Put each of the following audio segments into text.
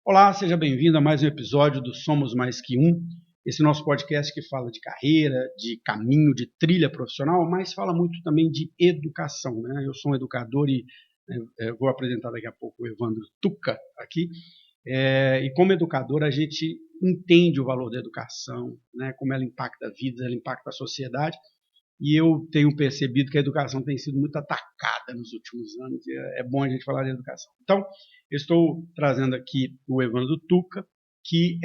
Olá, seja bem-vindo a mais um episódio do Somos Mais Que Um, esse nosso podcast que fala de carreira, de caminho, de trilha profissional, mas fala muito também de educação, né? Eu sou um educador e vou apresentar daqui a pouco o Evandro Tuca aqui. E como educador a gente entende o valor da educação, né? Como ela impacta vidas, ela impacta a sociedade. E eu tenho percebido que a educação tem sido muito atacada nos últimos anos, e é bom a gente falar de educação. Então, eu estou trazendo aqui o Evandro Tuca, que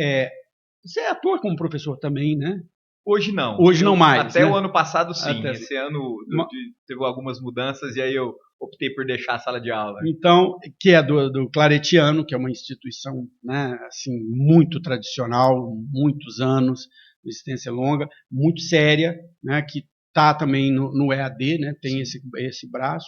você é ator como professor também, né? Hoje não. Hoje não mais, até né? o ano passado, sim. Até... Esse ano teve algumas mudanças e aí eu optei por deixar a sala de aula. Então, que é do Claretiano, que é uma instituição, né, assim, muito tradicional, muitos anos, existência longa, muito séria, né, que está também no EAD, né, tem esse braço.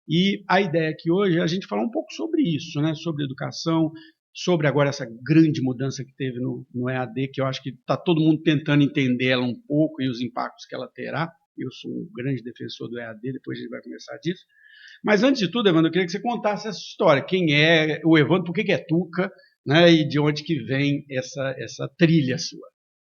E a ideia aqui hoje é a gente falar um pouco sobre isso, né, sobre educação, sobre agora essa grande mudança que teve no EAD, que eu acho que está todo mundo tentando entender ela um pouco e os impactos que ela terá. Eu sou um grande defensor do EAD, depois a gente vai conversar disso. Mas antes de tudo, Evandro, eu queria que você contasse essa história. Quem é o Evandro, por que é Tuca, né, e de onde que vem essa trilha sua?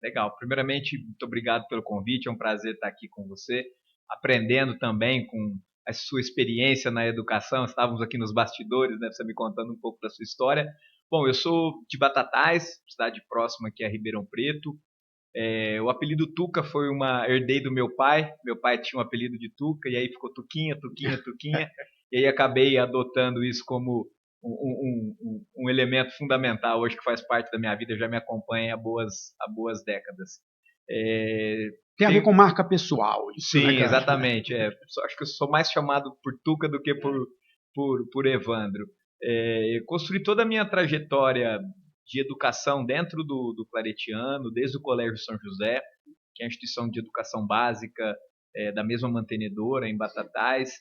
Legal. Primeiramente, muito obrigado pelo convite. É um prazer estar aqui com você, aprendendo também com a sua experiência na educação. Estávamos aqui nos bastidores, né, você me contando um pouco da sua história. Bom, eu sou de Batatais, cidade próxima aqui a Ribeirão Preto. O apelido Tuca herdei do meu pai. Meu pai tinha um apelido de Tuca, e aí ficou Tuquinha, Tuquinha, Tuquinha. E aí acabei adotando isso como um elemento fundamental hoje que faz parte da minha vida, já me acompanha há boas décadas. Tem a ver com marca pessoal, isso, sim, né, cara? exatamente. Acho que eu sou mais chamado por Tuca do que por Evandro. Eu construí toda a minha trajetória de educação dentro do Claretiano, desde o Colégio São José, que é a instituição de educação básica da mesma mantenedora, em Batatais.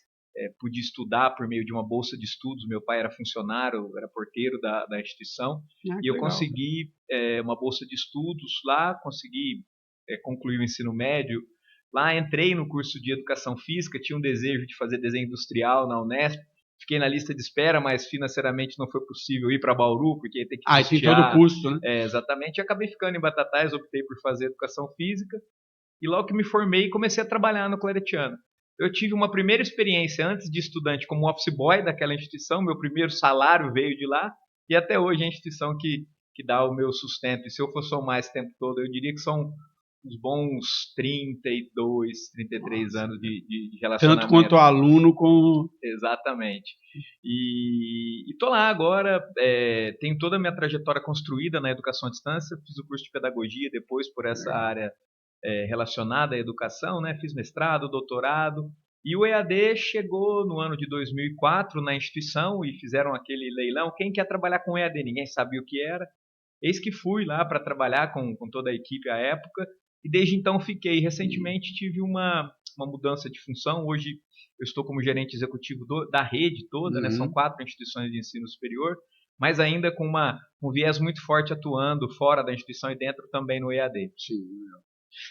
Pude estudar por meio de uma bolsa de estudos. Meu pai era funcionário, era porteiro da instituição, e eu legal. consegui uma bolsa de estudos lá, consegui concluir o ensino médio. Lá entrei no curso de educação física, tinha um desejo de fazer desenho industrial na Unesp. Fiquei na lista de espera, mas financeiramente não foi possível ir para Bauru, porque ia ter que custear. Tem todo o custo, né? Exatamente. E acabei ficando em Batatais, optei por fazer educação física. E logo que me formei, comecei a trabalhar no Claretiano. Eu tive uma primeira experiência antes de estudante como office boy daquela instituição. Meu primeiro salário veio de lá. E até hoje é a instituição que dá o meu sustento. E se eu for somar esse tempo todo, eu diria que são uns bons 32, 33 anos de relacionamento. Tanto quanto aluno como... Exatamente. E tô lá agora, tenho toda a minha trajetória construída na educação à distância, fiz o curso de pedagogia depois por essa área relacionada à educação, né? Fiz mestrado, doutorado, e o EAD chegou no ano de 2004 na instituição e fizeram aquele leilão, quem quer trabalhar com EAD? Ninguém sabia o que era. Eis que fui lá para trabalhar com toda a equipe à época, e desde então fiquei. Recentemente tive uma mudança de função. Hoje eu estou como gerente executivo da rede toda, né? São 4 instituições de ensino superior, mas ainda com um viés muito forte atuando fora da instituição e dentro também no EAD. Sim.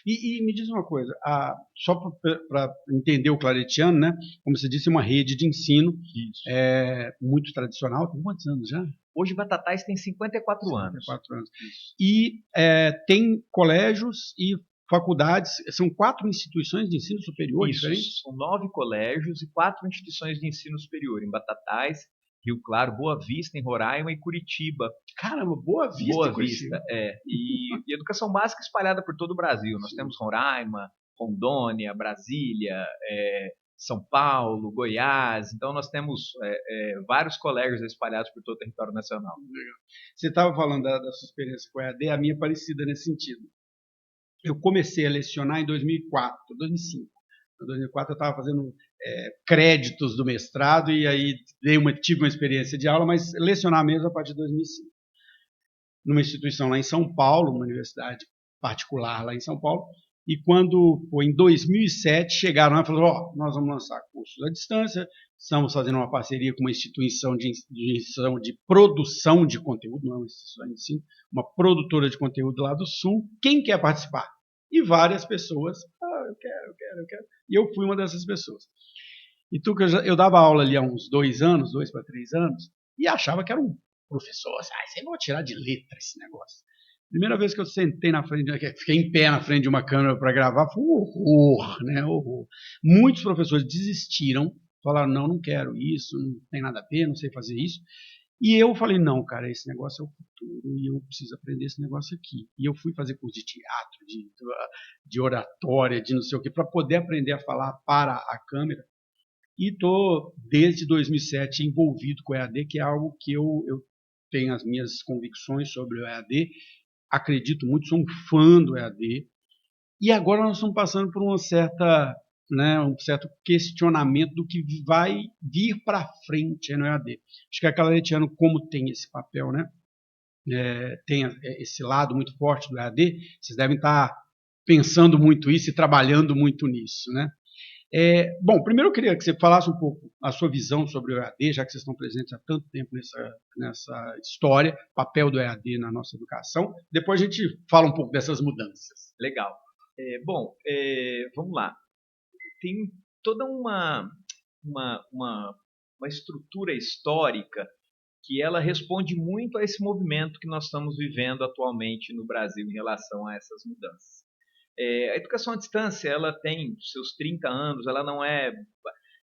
E me diz uma coisa, só para entender o Claretiano, né? Como você disse, é uma rede de ensino muito tradicional. Tem quantos anos já? Hoje Batatais tem 54 anos. 54 anos. E tem colégios e faculdades, são 4 instituições de ensino superior diferentes? São 9 colégios e 4 instituições de ensino superior, em Batatais, Rio Claro, Boa Vista, em Roraima, e Curitiba. Caramba, Boa Vista. Boa Vista, e educação básica espalhada por todo o Brasil. Nós temos Roraima, Rondônia, Brasília, São Paulo, Goiás. Então nós temos vários colégios espalhados por todo o território nacional. Legal. Você estava falando da sua experiência com a EAD, a minha é parecida nesse sentido. Eu comecei a lecionar em 2004, 2005. Em 2004 eu estava fazendo créditos do mestrado e aí tive uma experiência de aula, mas lecionar mesmo a partir de 2005. Numa instituição lá em São Paulo, uma universidade particular lá em São Paulo, e quando foi em 2007 chegaram lá e falaram: nós vamos lançar cursos à distância, estamos fazendo uma parceria com uma instituição de produção de conteúdo, não é uma instituição de ensino, uma produtora de conteúdo lá do Sul, quem quer participar? E várias pessoas, eu quero. E eu fui uma dessas pessoas. E eu dava aula ali há uns 2 para 3 anos, e achava que era um professor, você vai tirar de letra esse negócio. Primeira vez que eu sentei na frente, fiquei em pé na frente de uma câmera para gravar, foi um horror, né? Horror. Muitos professores desistiram, falaram, não quero isso, não tem nada a ver, não sei fazer isso. E eu falei, não, cara, esse negócio é o futuro e eu preciso aprender esse negócio aqui. E eu fui fazer curso de teatro, de oratória, de não sei o quê, para poder aprender a falar para a câmera. E estou, desde 2007, envolvido com o EAD, que é algo que eu tenho as minhas convicções sobre o EAD, acredito muito, sou um fã do EAD. E agora nós estamos passando por um certo questionamento do que vai vir para frente no EAD. Acho que a Claretiano, como tem esse papel, né, tem esse lado muito forte do EAD, vocês devem estar pensando muito isso e trabalhando muito nisso, né? Bom, primeiro eu queria que você falasse um pouco a sua visão sobre o EAD, já que vocês estão presentes há tanto tempo nessa história, papel do EAD na nossa educação. Depois a gente fala um pouco dessas mudanças. Legal. Vamos lá. Tem toda uma estrutura histórica que ela responde muito a esse movimento que nós estamos vivendo atualmente no Brasil em relação a essas mudanças. A educação à distância, ela tem seus 30 anos, ela não é...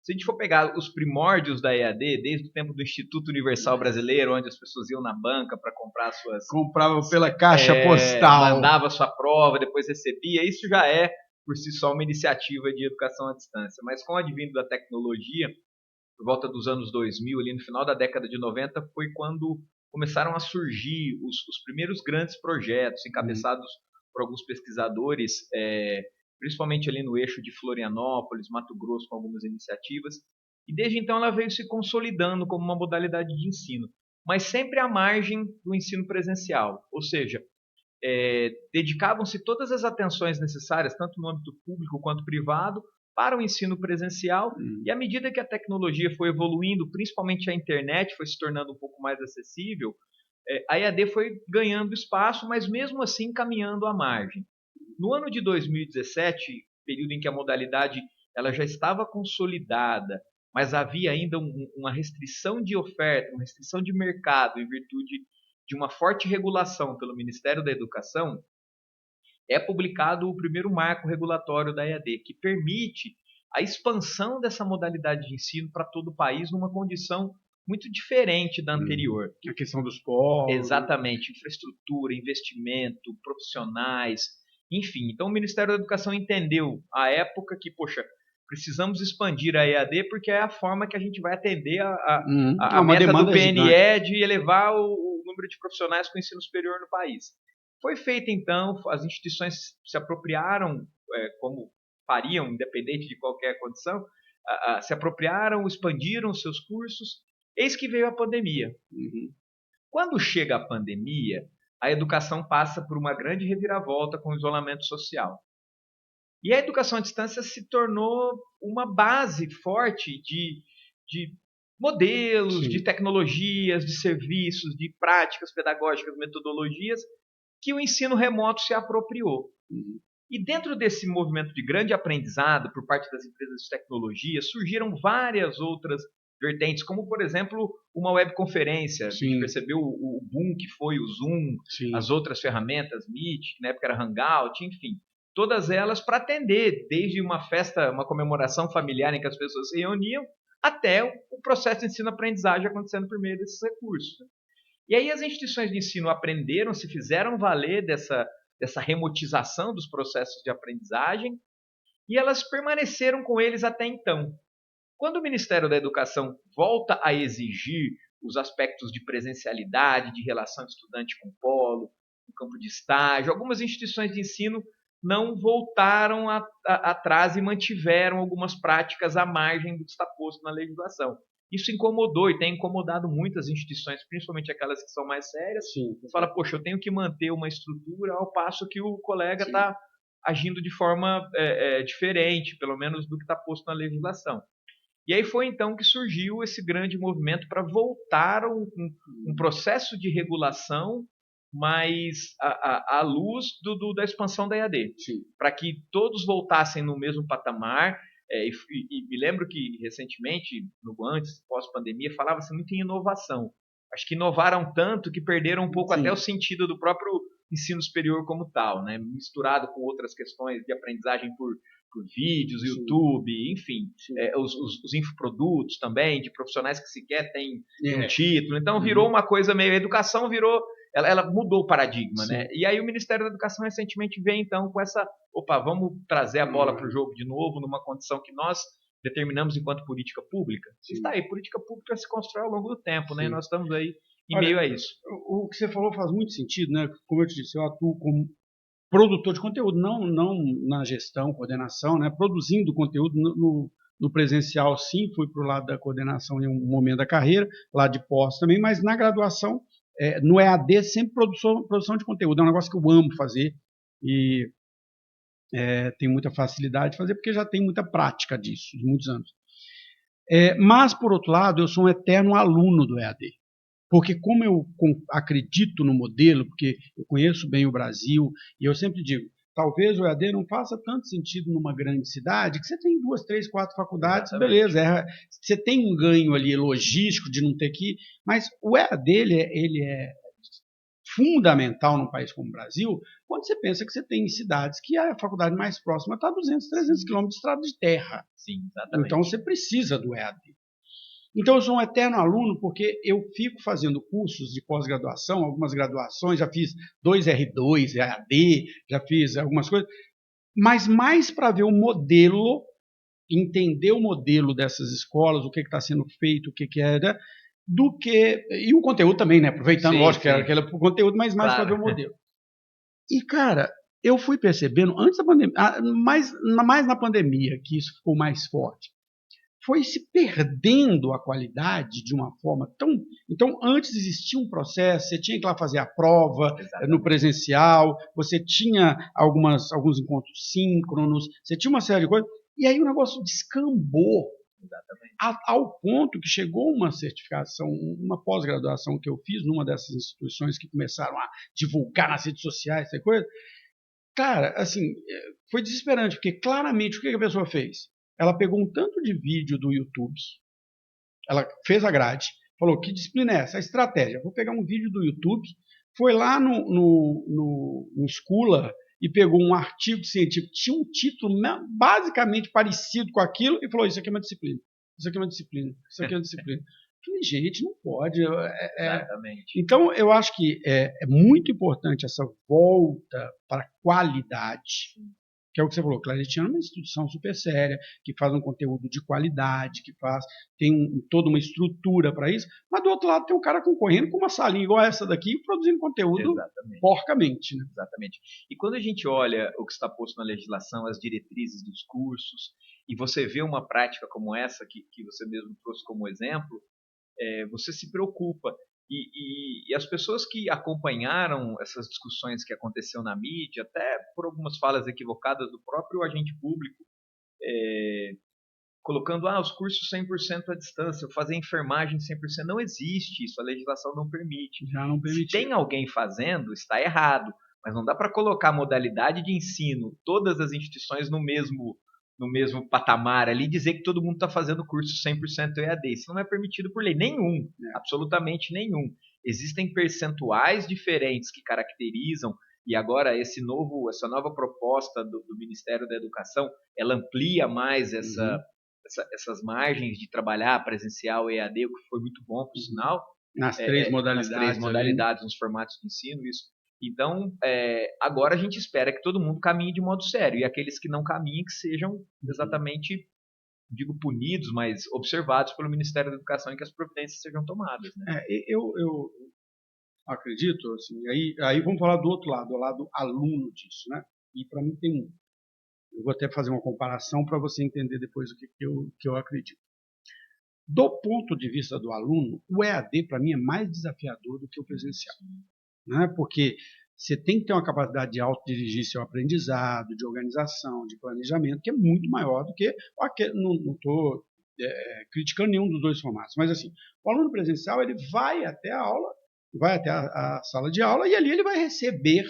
Se a gente for pegar os primórdios da EAD, desde o tempo do Instituto Universal Brasileiro, onde as pessoas iam na banca para comprar suas... Compravam pela caixa postal. Mandava sua prova, depois recebia. Isso já é, por si só, uma iniciativa de educação à distância. Mas com o advento da tecnologia, por volta dos anos 2000, ali no final da década de 90, foi quando começaram a surgir os primeiros grandes projetos encabeçados por alguns pesquisadores, principalmente ali no eixo de Florianópolis, Mato Grosso, com algumas iniciativas. E desde então ela veio se consolidando como uma modalidade de ensino, mas sempre à margem do ensino presencial. Ou seja, dedicavam-se todas as atenções necessárias, tanto no âmbito público quanto privado, para o ensino presencial. E à medida que a tecnologia foi evoluindo, principalmente a internet foi se tornando um pouco mais acessível, a EAD foi ganhando espaço, mas mesmo assim caminhando à margem. No ano de 2017, período em que a modalidade ela já estava consolidada, mas havia ainda uma restrição de oferta, uma restrição de mercado em virtude de uma forte regulação pelo Ministério da Educação, é publicado o primeiro marco regulatório da EAD, que permite a expansão dessa modalidade de ensino para todo o país numa condição muito diferente da anterior. A questão dos polos. Exatamente, infraestrutura, investimento, profissionais, enfim. Então o Ministério da Educação entendeu à época que, precisamos expandir a EAD porque é a forma que a gente vai atender a meta do PNE de elevar o número de profissionais com ensino superior no país. Foi feito então, as instituições se apropriaram, como fariam, independente de qualquer condição, se apropriaram, expandiram os seus cursos. Eis que veio a pandemia. Quando chega a pandemia, a educação passa por uma grande reviravolta com o isolamento social. E a educação à distância se tornou uma base forte de modelos, de tecnologias, de serviços, de práticas pedagógicas, metodologias, que o ensino remoto se apropriou. E dentro desse movimento de grande aprendizado por parte das empresas de tecnologia, surgiram várias outras vertentes, como, por exemplo, uma webconferência. A gente percebeu o boom que foi o Zoom, as outras ferramentas, Meet, que na época era Hangout, enfim. Todas elas para atender, desde uma festa, uma comemoração familiar em que as pessoas se reuniam, até o processo de ensino-aprendizagem acontecendo por meio desses recursos. E aí as instituições de ensino aprenderam, se fizeram valer dessa remotização dos processos de aprendizagem, e elas permaneceram com eles até então. Quando o Ministério da Educação volta a exigir os aspectos de presencialidade, de relação estudante com polo, no campo de estágio, algumas instituições de ensino não voltaram atrás e mantiveram algumas práticas à margem do que está posto na legislação. Isso incomodou e tem incomodado muitas instituições, principalmente aquelas que são mais sérias. Fala, eu tenho que manter uma estrutura ao passo que o colega está agindo de forma diferente, pelo menos do que está posto na legislação. E aí foi então que surgiu esse grande movimento para voltar um processo de regulação, mas à luz da expansão da EAD, para que todos voltassem no mesmo patamar. E me lembro que recentemente, no antes, pós-pandemia, falava-se muito em inovação. acho que inovaram tanto que perderam um pouco Sim. até o sentido do próprio ensino superior como tal, né? Misturado com outras questões de aprendizagem por vídeos, YouTube, enfim, os infoprodutos também, de profissionais que sequer têm um título. Então virou uma coisa meio... A educação virou... Ela mudou o paradigma, né? E aí o Ministério da Educação recentemente vem então com essa... Opa, vamos trazer a bola para o jogo de novo numa condição que nós determinamos enquanto política pública. Está aí, política pública se constrói ao longo do tempo, né? E nós estamos aí em meio a isso. O que você falou faz muito sentido, né? Como eu te disse, eu atuo como produtor de conteúdo, não na gestão, coordenação, né? Produzindo conteúdo no presencial, sim, fui para o lado da coordenação em um momento da carreira, lá de pós também, mas na graduação, no EAD, sempre produção de conteúdo. É um negócio que eu amo fazer e tenho muita facilidade de fazer, porque já tenho muita prática disso, de muitos anos. Mas, por outro lado, eu sou um eterno aluno do EAD. Porque como eu acredito no modelo, porque eu conheço bem o Brasil, e eu sempre digo, talvez o EAD não faça tanto sentido numa grande cidade, que você tem 2, 3, 4 faculdades, beleza, você tem um ganho ali logístico de não ter que ir, mas o EAD ele é fundamental num país como o Brasil, quando você pensa que você tem cidades que a faculdade mais próxima está a 200, 300 quilômetros de estrada de terra. Sim, exatamente. Então você precisa do EAD. Então eu sou um eterno aluno porque eu fico fazendo cursos de pós-graduação, algumas graduações, já fiz 2 R2, EAD, já fiz algumas coisas, mas mais para ver o modelo, entender o modelo dessas escolas, o que está sendo feito, o que é, né, do que... E o conteúdo também, né? Aproveitando, lógico, que era aquele conteúdo, mas mais para ver o modelo. E, cara, eu fui percebendo, antes da pandemia, mais na pandemia, que isso ficou mais forte, foi se perdendo a qualidade de uma forma tão... Então, antes existia um processo, você tinha que ir lá fazer a prova no presencial, você tinha alguns encontros síncronos, você tinha uma série de coisas, e aí o negócio descambou ao ponto que chegou uma certificação, uma pós-graduação que eu fiz numa dessas instituições que começaram a divulgar nas redes sociais, essa coisa. Cara, assim, foi desesperante, porque claramente o que a pessoa fez? Ela pegou um tanto de vídeo do YouTube, ela fez a grade, falou, que disciplina é essa? A estratégia. Vou pegar um vídeo do YouTube, foi lá no Schooler e pegou um artigo científico, tinha um título basicamente parecido com aquilo e falou, isso aqui é uma disciplina, isso aqui é uma disciplina, isso aqui é uma disciplina. Eu falei, gente, não pode. Exatamente. Então, eu acho que é muito importante essa volta para a qualidade, que é o que você falou, Claretiano é uma instituição super séria, que faz um conteúdo de qualidade, que tem toda uma estrutura para isso, mas do outro lado tem um cara concorrendo com uma salinha igual essa daqui, produzindo conteúdo porcamente. Né? Exatamente. E quando a gente olha o que está posto na legislação, as diretrizes dos cursos, e você vê uma prática como essa, que você mesmo trouxe como exemplo, você se preocupa. E as pessoas que acompanharam essas discussões que aconteceu na mídia, até por algumas falas equivocadas do próprio agente público, colocando os cursos 100% à distância, fazer enfermagem 100%, não existe isso, a legislação não permite. Já não permite. Se tem alguém fazendo, está errado, mas não dá para colocar a modalidade de ensino, todas as instituições no mesmo patamar ali, dizer que todo mundo está fazendo curso 100% EAD. Isso não é permitido por lei. Nenhum. Absolutamente nenhum. Existem percentuais diferentes que caracterizam, e agora essa nova proposta do Ministério da Educação, ela amplia mais essas margens de trabalhar presencial EAD, o que foi muito bom, por sinal. Nas 3 modalidades. Nas 3 modalidades, nos formatos de ensino, isso. Então, agora a gente espera que todo mundo caminhe de modo sério. E aqueles que não caminhem, que sejam exatamente, digo, punidos, mas observados pelo Ministério da Educação e que as providências sejam tomadas. Né? Eu acredito, assim, aí vamos falar do outro lado, do lado aluno disso. Né? E para mim tem eu vou até fazer uma comparação para você entender depois o que eu acredito. Do ponto de vista do aluno, o EAD para mim é mais desafiador do que o presencial. Né? Porque você tem que ter uma capacidade de autodirigir seu aprendizado, de organização, de planejamento, que é muito maior do que... Não estou criticando nenhum dos dois formatos, mas assim, o aluno presencial ele vai até a aula, vai até a sala de aula e ali ele vai receber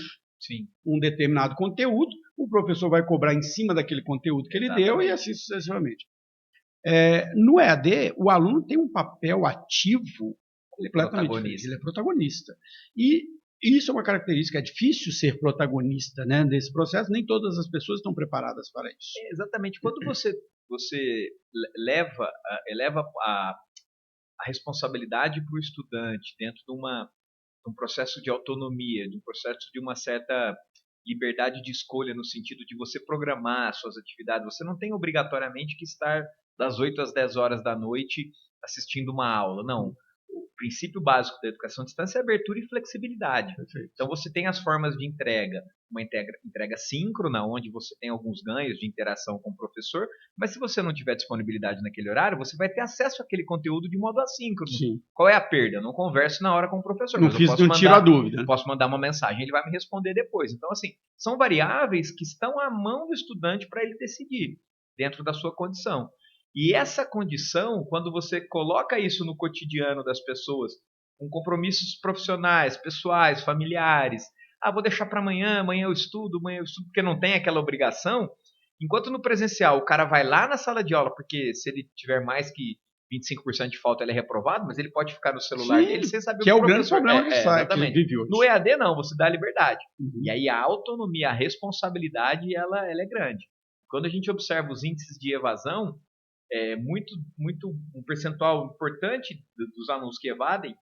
um determinado conteúdo, o professor vai cobrar em cima daquele conteúdo que ele deu e assim sucessivamente. No EAD, o aluno tem um papel ativo Ele é completamente protagonista. diferente. Ele é protagonista. E isso é uma característica, é difícil ser protagonista, né, desse processo, nem todas as pessoas estão preparadas para isso. Exatamente. Quando você eleva a responsabilidade para o estudante dentro de um processo de autonomia, de um processo de uma certa liberdade de escolha no sentido de você programar as suas atividades, você não tem obrigatoriamente que estar das 8 às 10 horas da noite assistindo uma aula, não. O princípio básico da educação à distância é abertura e flexibilidade. Perfeito. Então você tem as formas de entrega, uma entrega síncrona, onde você tem alguns ganhos de interação com o professor, mas se você não tiver disponibilidade naquele horário, você vai ter acesso àquele conteúdo de modo assíncrono. Sim. Qual é a perda? Eu não converso na hora com o professor, Não mas fiz, eu posso não tiro a dúvida. posso mandar uma mensagem, ele vai me responder depois. Então, assim, são variáveis que estão à mão do estudante para ele decidir, dentro da sua condição. E essa condição, quando você coloca isso no cotidiano das pessoas, com compromissos profissionais, pessoais, familiares, vou deixar para amanhã eu estudo, porque não tem aquela obrigação, enquanto no presencial o cara vai lá na sala de aula, porque se ele tiver mais que 25% de falta ele é reprovado, mas ele pode ficar no celular dele sem saber que é o grande professor problema que vive hoje. No EAD não, você dá liberdade. Uhum. E aí a autonomia, a responsabilidade, ela é grande. Quando a gente observa os índices de evasão, um percentual importante dos alunos que evadem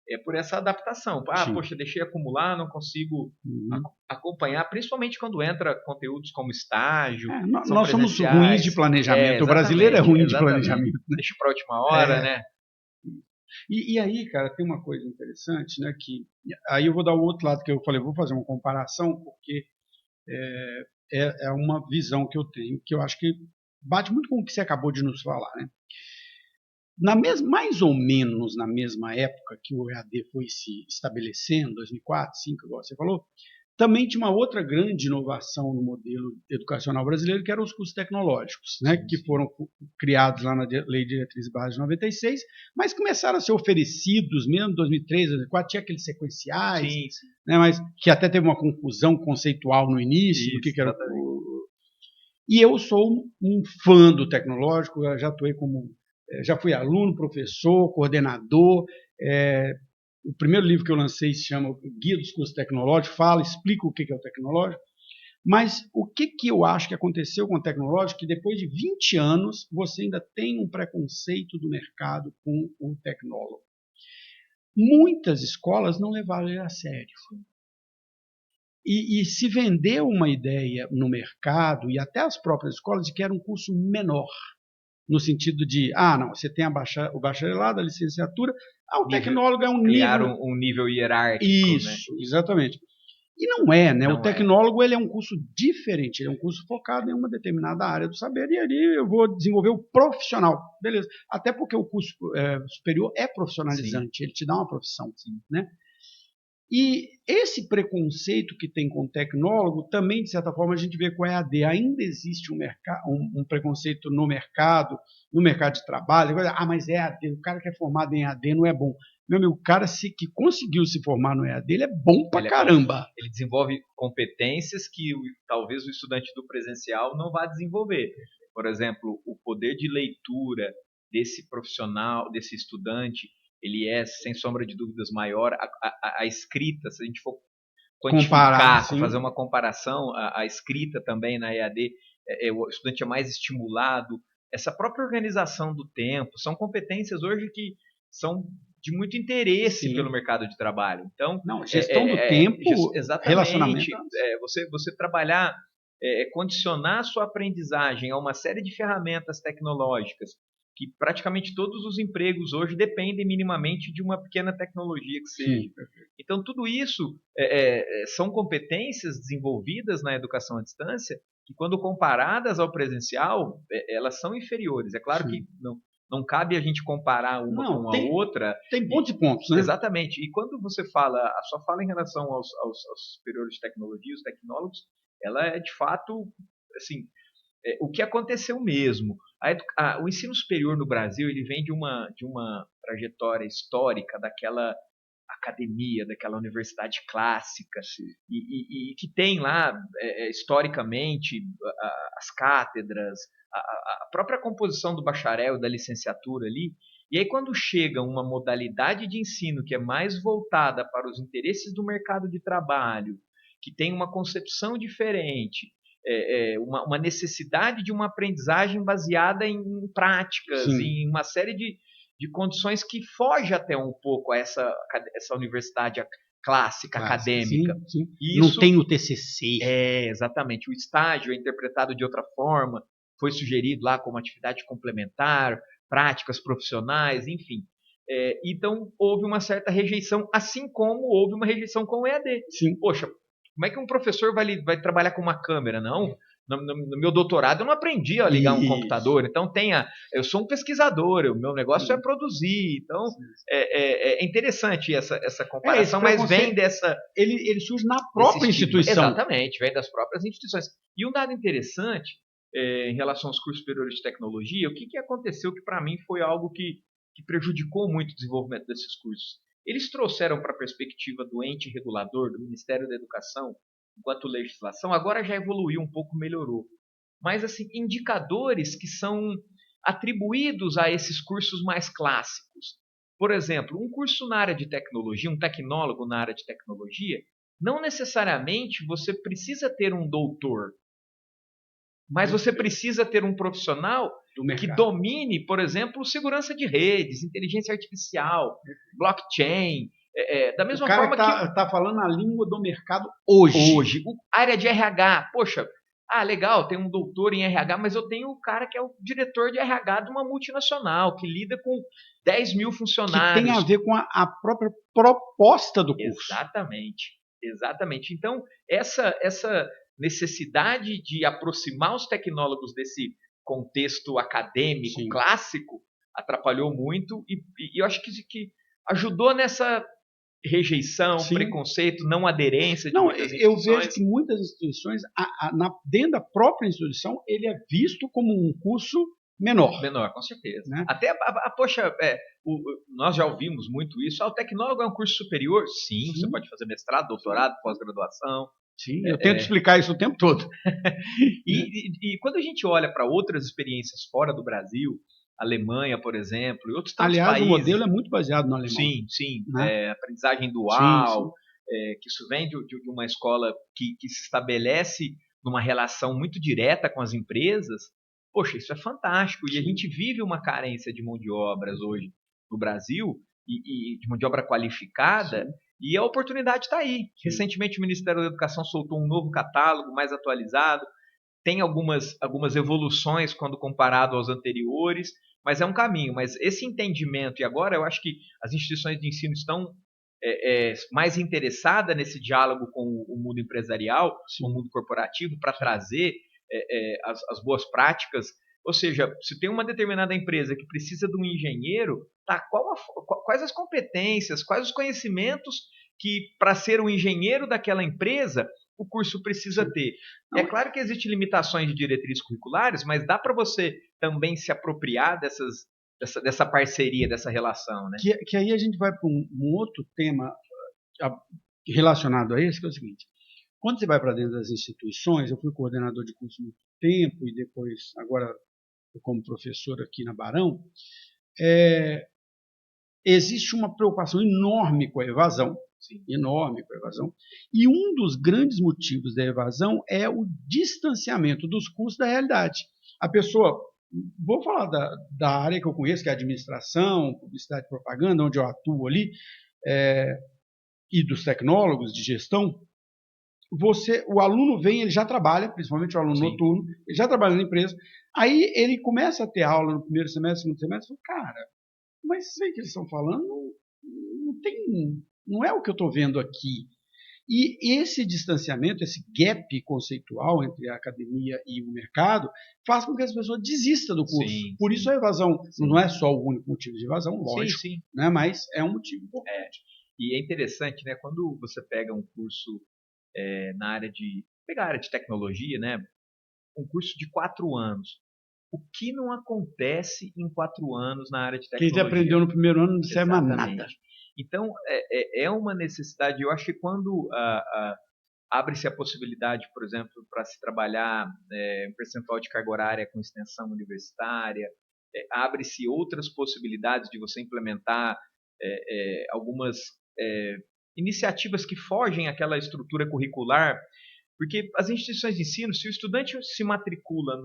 é por essa adaptação. Poxa, deixei acumular, não consigo acompanhar, principalmente quando entra conteúdos como estágio. Nós somos ruins de planejamento. O brasileiro é ruim de planejamento. Né? Deixa para a última hora, né? E aí, cara, tem uma coisa interessante, né? Que aí eu vou dar o outro lado que eu falei, vou fazer uma comparação, porque é uma visão que eu tenho, que eu acho que bate muito com o que você acabou de nos falar, né? Mais ou menos na mesma época que o EAD foi se estabelecendo, 2004, 2005, igual você falou, também tinha uma outra grande inovação no modelo educacional brasileiro, que eram os cursos tecnológicos, né, que foram criados lá na Lei de Diretrizes Básicas de 96, mas começaram a ser oferecidos mesmo em 2003, 2004, tinha aqueles sequenciais, sim. Né, mas que até teve uma confusão conceitual no início, do que era E eu sou um fã do tecnológico, eu já fui aluno, professor, coordenador. O primeiro livro que eu lancei se chama Guia dos Cursos Tecnológicos, explica o que é o tecnológico. Mas o que eu acho que aconteceu com o tecnológico, que depois de 20 anos você ainda tem um preconceito do mercado com o tecnólogo. Muitas escolas não levaram ele a sério. E se vendeu uma ideia no mercado, e até as próprias escolas, de que era um curso menor. No sentido de, não, você tem o bacharelado, a licenciatura, o tecnólogo é um nível... Criaram um nível hierárquico. Isso, né? Exatamente. E não é, né? Não o tecnólogo ele é um curso diferente, ele é um curso focado em uma determinada área do saber, e ali eu vou desenvolver o profissional, beleza. Até porque o curso superior é profissionalizante, ele te dá uma profissão, né? E esse preconceito que tem com o tecnólogo, também, de certa forma, a gente vê com a EAD. Ainda existe um preconceito no mercado de trabalho. Mas EAD, o cara que é formado em EAD não é bom. Meu amigo, o cara que conseguiu se formar no EAD, ele é bom pra caramba. Ele desenvolve competências que talvez o estudante do presencial não vá desenvolver. Por exemplo, o poder de leitura desse profissional, desse estudante, ele é, sem sombra de dúvidas, maior. A escrita, se a gente for quantificar, fazer uma comparação, a escrita também na EAD, o estudante é mais estimulado. Essa própria organização do tempo, são competências hoje que são de muito interesse pelo mercado de trabalho. Então, gestão do tempo, exatamente, relacionamento. Você trabalhar, condicionar a sua aprendizagem a uma série de ferramentas tecnológicas, que praticamente todos os empregos hoje dependem minimamente de uma pequena tecnologia que seja. Sim. Então, tudo isso são competências desenvolvidas na educação à distância que, quando comparadas ao presencial, elas são inferiores. É claro que não cabe a gente comparar uma com a outra. Tem pontos e pontos, né? Exatamente. E quando você a sua fala em relação aos superiores de tecnologia, os tecnólogos, ela é, de fato, assim, o que aconteceu mesmo. O ensino superior no Brasil, ele vem de uma trajetória histórica daquela academia, daquela universidade clássica, e que tem lá, historicamente, as cátedras, a própria composição do bacharel, da licenciatura ali, E aí, quando chega uma modalidade de ensino que é mais voltada para os interesses do mercado de trabalho, que tem uma concepção diferente, uma necessidade de uma aprendizagem baseada em práticas, Sim. em uma série de condições que foge até um pouco a essa universidade clássica, acadêmica. Sim, sim. Isso, não tem o TCC. Exatamente. O estágio é interpretado de outra forma, foi sugerido lá como atividade complementar, práticas profissionais, enfim. Então, houve uma certa rejeição, assim como houve uma rejeição com o EAD. Sim. Poxa, como é que um professor vai trabalhar com uma câmera? Não. No meu doutorado eu não aprendi a ligar um computador, então eu sou um pesquisador, o meu negócio é produzir, então é interessante essa comparação, mas vem dessa... Ele surge na própria instituição. Exatamente, vem das próprias instituições. E um dado interessante em relação aos cursos superiores de tecnologia, o que aconteceu que para mim foi algo que prejudicou muito o desenvolvimento desses cursos. Eles trouxeram para a perspectiva do ente regulador, do Ministério da Educação, enquanto legislação, agora já evoluiu um pouco, melhorou. Mas, assim, indicadores que são atribuídos a esses cursos mais clássicos. Por exemplo, um curso na área de tecnologia, um tecnólogo na área de tecnologia, não necessariamente você precisa ter um doutor, mas você precisa ter um profissional que domine, por exemplo, segurança de redes, inteligência artificial, blockchain. Da mesma forma que... O cara está falando a língua do mercado hoje. Área de RH. Poxa, legal, tem um doutor em RH, mas eu tenho o cara que é o diretor de RH de uma multinacional, que lida com 10 mil funcionários. Que tem a ver com a própria proposta do curso. Exatamente. Então, essa necessidade de aproximar os tecnólogos desse contexto acadêmico clássico atrapalhou muito e eu acho que ajudou nessa rejeição, preconceito, não aderência de muitas instituições. Eu vejo que muitas instituições, dentro da própria instituição, ele é visto como um curso menor. Menor, com certeza. Né? Até, poxa, nós já ouvimos muito isso. O tecnólogo é um curso superior? Sim, você pode fazer mestrado, doutorado, pós-graduação. Sim, eu tento explicar isso o tempo todo. E quando a gente olha para outras experiências fora do Brasil, Alemanha, por exemplo, e outros tantos países... Aliás, o modelo é muito baseado no alemão. Sim. Né? Aprendizagem dual, que isso vem de uma escola que se estabelece numa relação muito direta com as empresas. Poxa, isso é fantástico. E a gente vive uma carência de mão de obras hoje no Brasil, e de mão de obra qualificada, e a oportunidade está aí. Recentemente o Ministério da Educação soltou um novo catálogo mais atualizado, tem algumas evoluções quando comparado aos anteriores, mas é um caminho. Mas esse entendimento, e agora eu acho que as instituições de ensino estão mais interessadas nesse diálogo com o mundo empresarial, com o mundo corporativo, para trazer as boas práticas. Ou seja, se tem uma determinada empresa que precisa de um engenheiro, quais as competências, quais os conhecimentos que, para ser um engenheiro daquela empresa, o curso precisa ter. É claro que existem limitações de diretrizes curriculares, mas dá para você também se apropriar dessa parceria, dessa relação. Né? Que aí a gente vai para um outro tema relacionado a esse, que é o seguinte. Quando você vai para dentro das instituições, eu fui coordenador de curso há muito tempo e depois, agora, como professor aqui na Barão, existe uma preocupação enorme com a evasão, e um dos grandes motivos da evasão é o distanciamento dos cursos da realidade. A pessoa, vou falar da área que eu conheço, que é a administração, publicidade e propaganda, onde eu atuo ali, e dos tecnólogos de gestão. O aluno vem, ele já trabalha, principalmente o aluno noturno, ele já trabalha na empresa, aí ele começa a ter aula no primeiro semestre, segundo semestre, e fala, cara, mas isso aí que eles estão falando não é o que eu estou vendo aqui. E esse distanciamento, esse gap conceitual entre a academia e o mercado, faz com que as pessoas desistam do curso. Por isso a evasão não é só o único motivo de evasão, lógico, né, mas é um motivo importante. E é interessante, né, quando você pega um curso na área pegar a área de tecnologia, né, um curso de 4 anos. O que não acontece em 4 anos na área de tecnologia? Quem aprendeu no primeiro ano não serve mais nada. Então, é uma necessidade. Eu acho que quando abre-se a possibilidade, por exemplo, para se trabalhar um percentual de carga horária com extensão universitária, abre-se outras possibilidades de você implementar algumas iniciativas que fogem àquela estrutura curricular, porque as instituições de ensino, se o estudante se matricula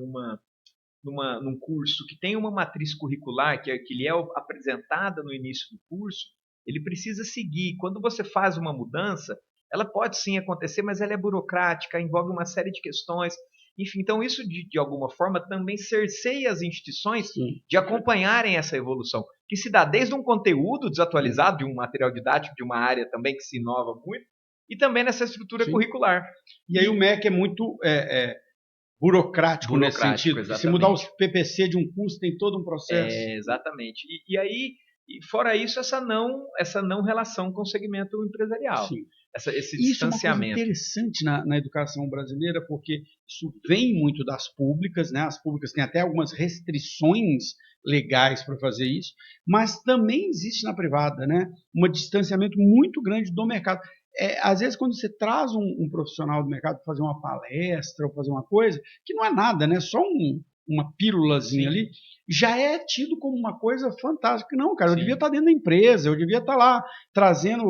num curso que tem uma matriz curricular que lhe é apresentada no início do curso, ele precisa seguir. Quando você faz uma mudança, ela pode sim acontecer, mas ela é burocrática, envolve uma série de questões. Enfim, então isso de alguma forma também cerceia as instituições de acompanharem essa evolução, que se dá desde um conteúdo desatualizado, de um material didático, de uma área também que se inova muito, e também nessa estrutura curricular. E aí o MEC é muito burocrático nesse sentido. Exatamente. Se mudar os PPC de um curso, tem todo um processo. Exatamente. E aí, fora isso, essa não relação com o segmento empresarial. Sim. Esse distanciamento. Isso é uma coisa interessante na educação brasileira, porque isso vem muito das públicas, né? As públicas têm até algumas restrições legais para fazer isso, mas também existe na privada, né? Um distanciamento muito grande do mercado. Às vezes, quando você traz um profissional do mercado para fazer uma palestra ou fazer uma coisa, que não é nada, né? Só uma pílulazinha ali, já é tido como uma coisa fantástica. Não, cara, eu devia estar dentro da empresa, eu devia estar lá trazendo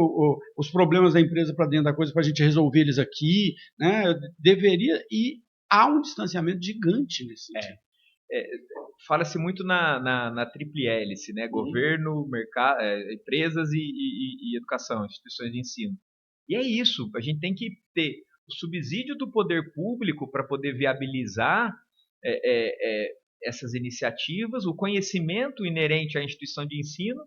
os problemas da empresa para dentro da coisa para a gente resolver eles aqui, né? Eu deveria, e há um distanciamento gigante nesse sentido. Fala-se muito na tríplice hélice, né? Governo, mercado, empresas e educação, instituições de ensino. E é isso, a gente tem que ter o subsídio do poder público para poder viabilizar essas iniciativas, o conhecimento inerente à instituição de ensino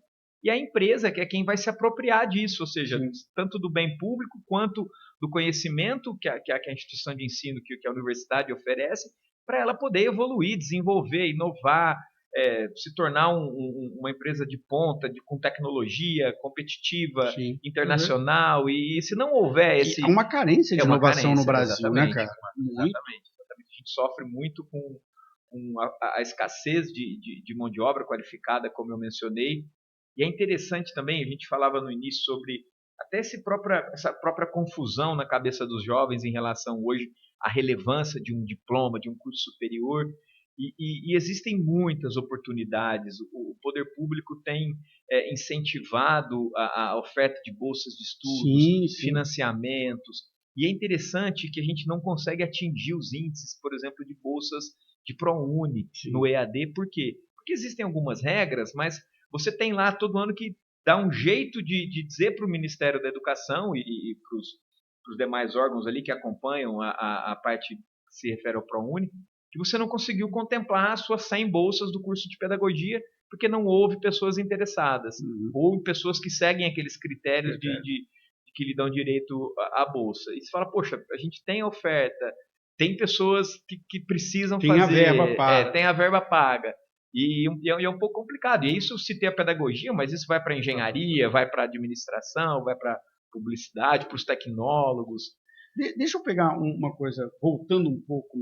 e a empresa, que é quem vai se apropriar disso, ou seja, tanto do bem público quanto do conhecimento que a instituição de ensino, que a universidade oferece, para ela poder evoluir, desenvolver, inovar, se tornar uma empresa de ponta, com tecnologia competitiva, internacional. E se não houver esse... É uma carência de inovação no Brasil, né, cara? Exatamente. A gente sofre muito com a escassez de mão de obra qualificada, como eu mencionei. E é interessante também, a gente falava no início sobre até essa própria confusão na cabeça dos jovens em relação hoje à relevância de um diploma, de um curso superior. E existem muitas oportunidades. O poder público tem incentivado a oferta de bolsas de estudos, financiamentos. E é interessante que a gente não consegue atingir os índices, por exemplo, de bolsas de ProUni no EAD. Por quê? Porque existem algumas regras, mas você tem lá todo ano que dá um jeito de dizer para o Ministério da Educação e para os demais órgãos ali que acompanham a parte que se refere ao ProUni, que você não conseguiu contemplar as suas 100 bolsas do curso de pedagogia porque não houve pessoas interessadas, ou pessoas que seguem aqueles critérios que lhe dão direito à bolsa. E você fala, poxa, a gente tem oferta, tem pessoas que precisam fazer... Tem a verba paga. E é um pouco complicado. E isso se tem a pedagogia, mas isso vai para a engenharia, vai para a administração, vai para a publicidade, para os tecnólogos. Deixa eu pegar uma coisa, voltando um pouco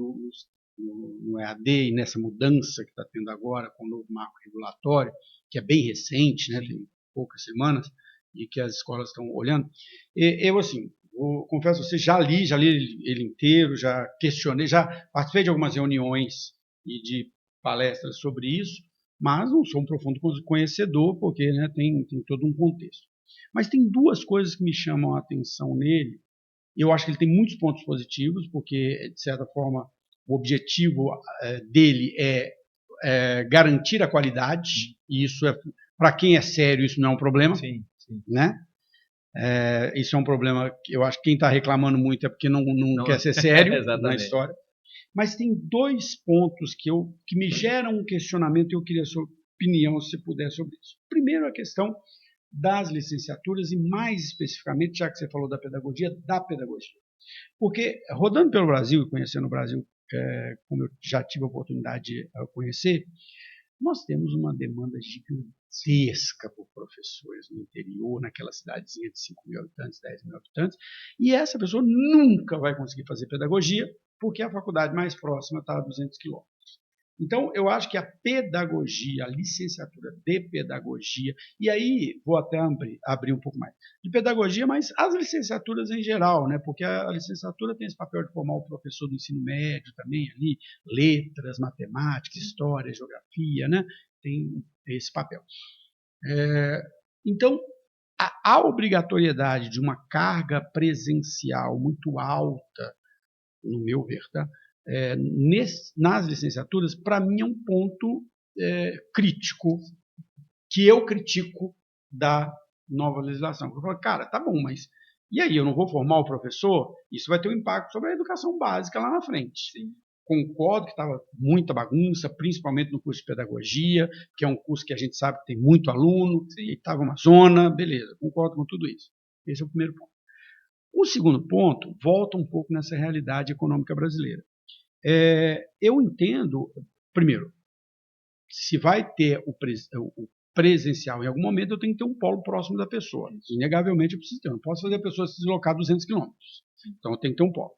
no EAD e nessa mudança que está tendo agora com o novo marco regulatório, que é bem recente, né, tem poucas semanas, e que as escolas estão olhando. Eu, assim, confesso a você, já li ele inteiro, já questionei, já participei de algumas reuniões e de palestras sobre isso, mas não sou um profundo conhecedor, porque, né, tem todo um contexto. Mas tem duas coisas que me chamam a atenção nele. Eu acho que ele tem muitos pontos positivos, porque, de certa forma, o objetivo dele é garantir a qualidade, e isso para quem é sério, isso não é um problema. Sim. Né? Isso é um problema que eu acho que quem está reclamando muito é porque não quer ser sério na história. Mas tem dois pontos que me geram um questionamento e eu queria a sua opinião, se puder, sobre isso. Primeiro, a questão das licenciaturas e, mais especificamente, já que você falou da pedagogia. Porque, rodando pelo Brasil e conhecendo o Brasil, como eu já tive a oportunidade de conhecer, nós temos uma demanda gigantesca por professores no interior, naquela cidadezinha de 5 mil habitantes, 10 mil habitantes, e essa pessoa nunca vai conseguir fazer pedagogia, porque a faculdade mais próxima está a 200 quilômetros. Então, eu acho que a pedagogia, a licenciatura de pedagogia, e aí vou até abrir um pouco mais, de pedagogia, mas as licenciaturas em geral, né? Porque a licenciatura tem esse papel de formar o professor do ensino médio também, ali, letras, matemática, história, geografia, né? Tem esse papel. Então, a obrigatoriedade de uma carga presencial muito alta, no meu ver, tá? Nas licenciaturas, para mim é um ponto crítico, que eu critico da nova legislação. Eu falo, cara, tá bom, mas e aí, eu não vou formar o professor? Isso vai ter um impacto sobre a educação básica lá na frente. Sim. Concordo que estava muita bagunça, principalmente no curso de pedagogia, que é um curso que a gente sabe que tem muito aluno, sim, e estava uma zona, beleza, concordo com tudo isso. Esse é o primeiro ponto. O segundo ponto volta um pouco nessa realidade econômica brasileira. Eu entendo, primeiro, se vai ter o presencial em algum momento, eu tenho que ter um polo próximo da pessoa. Inegavelmente eu preciso ter. Eu não posso fazer a pessoa se deslocar 200 quilômetros. Então eu tenho que ter um polo.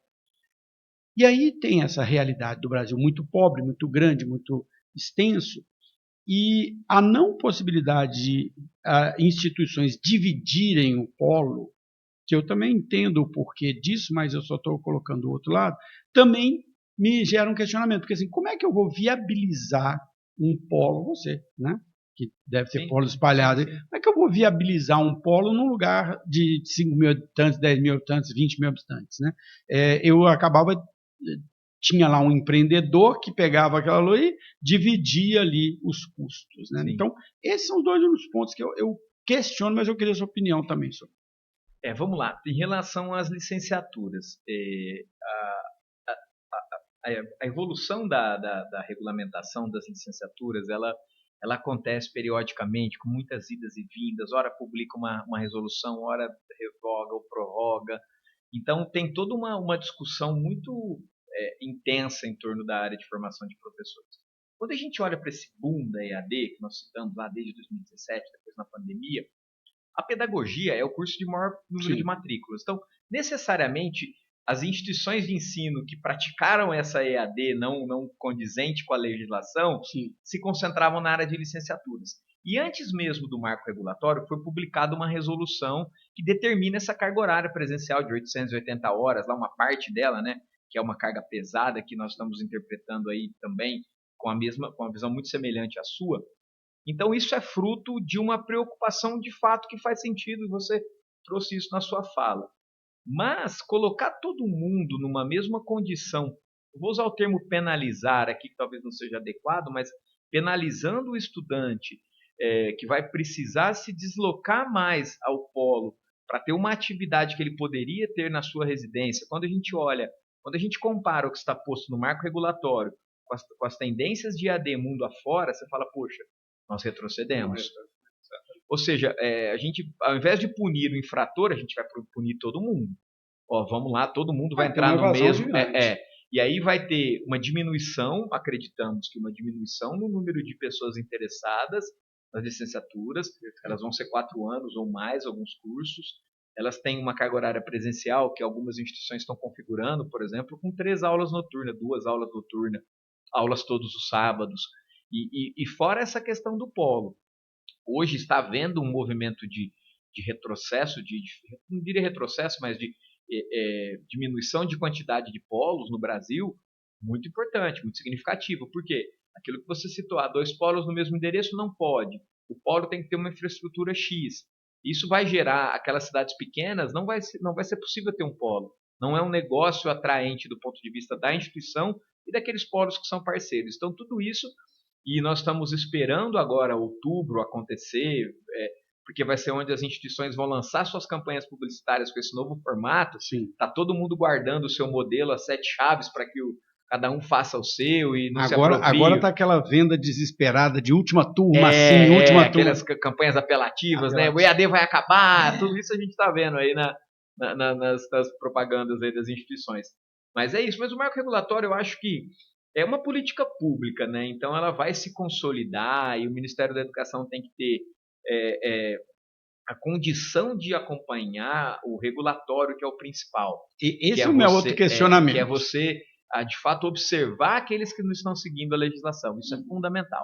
E aí tem essa realidade do Brasil muito pobre, muito grande, muito extenso, e a não possibilidade de instituições dividirem o polo, que eu também entendo o porquê disso, mas eu só estou colocando o outro lado, também me gera um questionamento, porque assim, como é que eu vou viabilizar um polo, você, né? Que deve ter polos espalhados, como é que eu vou viabilizar um polo num lugar de 5 mil habitantes, 10 mil habitantes, 20 mil habitantes, né? Eu acabava, tinha lá um empreendedor que pegava aquela luz e dividia ali os custos, né? Então, esses são os dois únicos pontos que eu questiono, mas eu queria a sua opinião também sobre. Vamos lá. Em relação às licenciaturas, a evolução da regulamentação das licenciaturas, ela acontece periodicamente, com muitas idas e vindas. Ora publica uma resolução, ora revoga ou prorroga. Então, tem toda uma discussão muito intensa em torno da área de formação de professores. Quando a gente olha para esse boom da EAD, que nós citamos lá desde 2017, depois na pandemia, a pedagogia é o curso de maior número Sim. de matrículas. Então, necessariamente, as instituições de ensino que praticaram essa EAD não condizente com a legislação Sim. se concentravam na área de licenciaturas. E antes mesmo do marco regulatório, foi publicada uma resolução que determina essa carga horária presencial de 880 horas, lá uma parte dela, né, que é uma carga pesada, que nós estamos interpretando aí também com uma visão muito semelhante à sua. Então, isso é fruto de uma preocupação de fato que faz sentido, e você trouxe isso na sua fala. Mas colocar todo mundo numa mesma condição, eu vou usar o termo penalizar aqui, que talvez não seja adequado, mas penalizando o estudante que vai precisar se deslocar mais ao polo para ter uma atividade que ele poderia ter na sua residência. Quando a gente compara o que está posto no marco regulatório com as tendências de AD mundo afora, você fala, poxa, nós retrocedemos. Ou seja, a gente, ao invés de punir o infrator, a gente vai punir todo mundo. Vamos lá, todo mundo vai entrar no mesmo. E aí vai ter uma diminuição, acreditamos que uma diminuição no número de pessoas interessadas nas licenciaturas, elas vão ser 4 anos ou mais, alguns cursos. Elas têm uma carga horária presencial, que algumas instituições estão configurando, por exemplo, com 3 aulas noturnas, 2 aulas noturnas, aulas todos os sábados. E fora essa questão do polo, hoje está havendo um movimento de retrocesso, não diria retrocesso, mas de diminuição de quantidade de polos no Brasil, muito importante, muito significativo. Por quê? Aquilo que você citou, 2 polos no mesmo endereço não pode. O polo tem que ter uma infraestrutura X. Isso vai gerar, aquelas cidades pequenas, não vai ser possível ter um polo. Não é um negócio atraente do ponto de vista da instituição e daqueles polos que são parceiros. Então, tudo isso, e nós estamos esperando agora outubro acontecer, porque vai ser onde as instituições vão lançar suas campanhas publicitárias com esse novo formato. Está todo mundo guardando o seu modelo, as 7 chaves, para que cada um faça o seu e não se aproprie. Agora está aquela venda desesperada de última turma, última turma. Aquelas campanhas apelativas, né? O EAD vai acabar, tudo isso a gente está vendo aí nas propagandas aí das instituições. Mas é isso, mas o marco regulatório eu acho que é uma política pública, né? Então ela vai se consolidar e o Ministério da Educação tem que ter a condição de acompanhar o regulatório, que é o principal. E esse é o meu outro questionamento. Que é você a de fato observar aqueles que não estão seguindo a legislação. Isso é fundamental.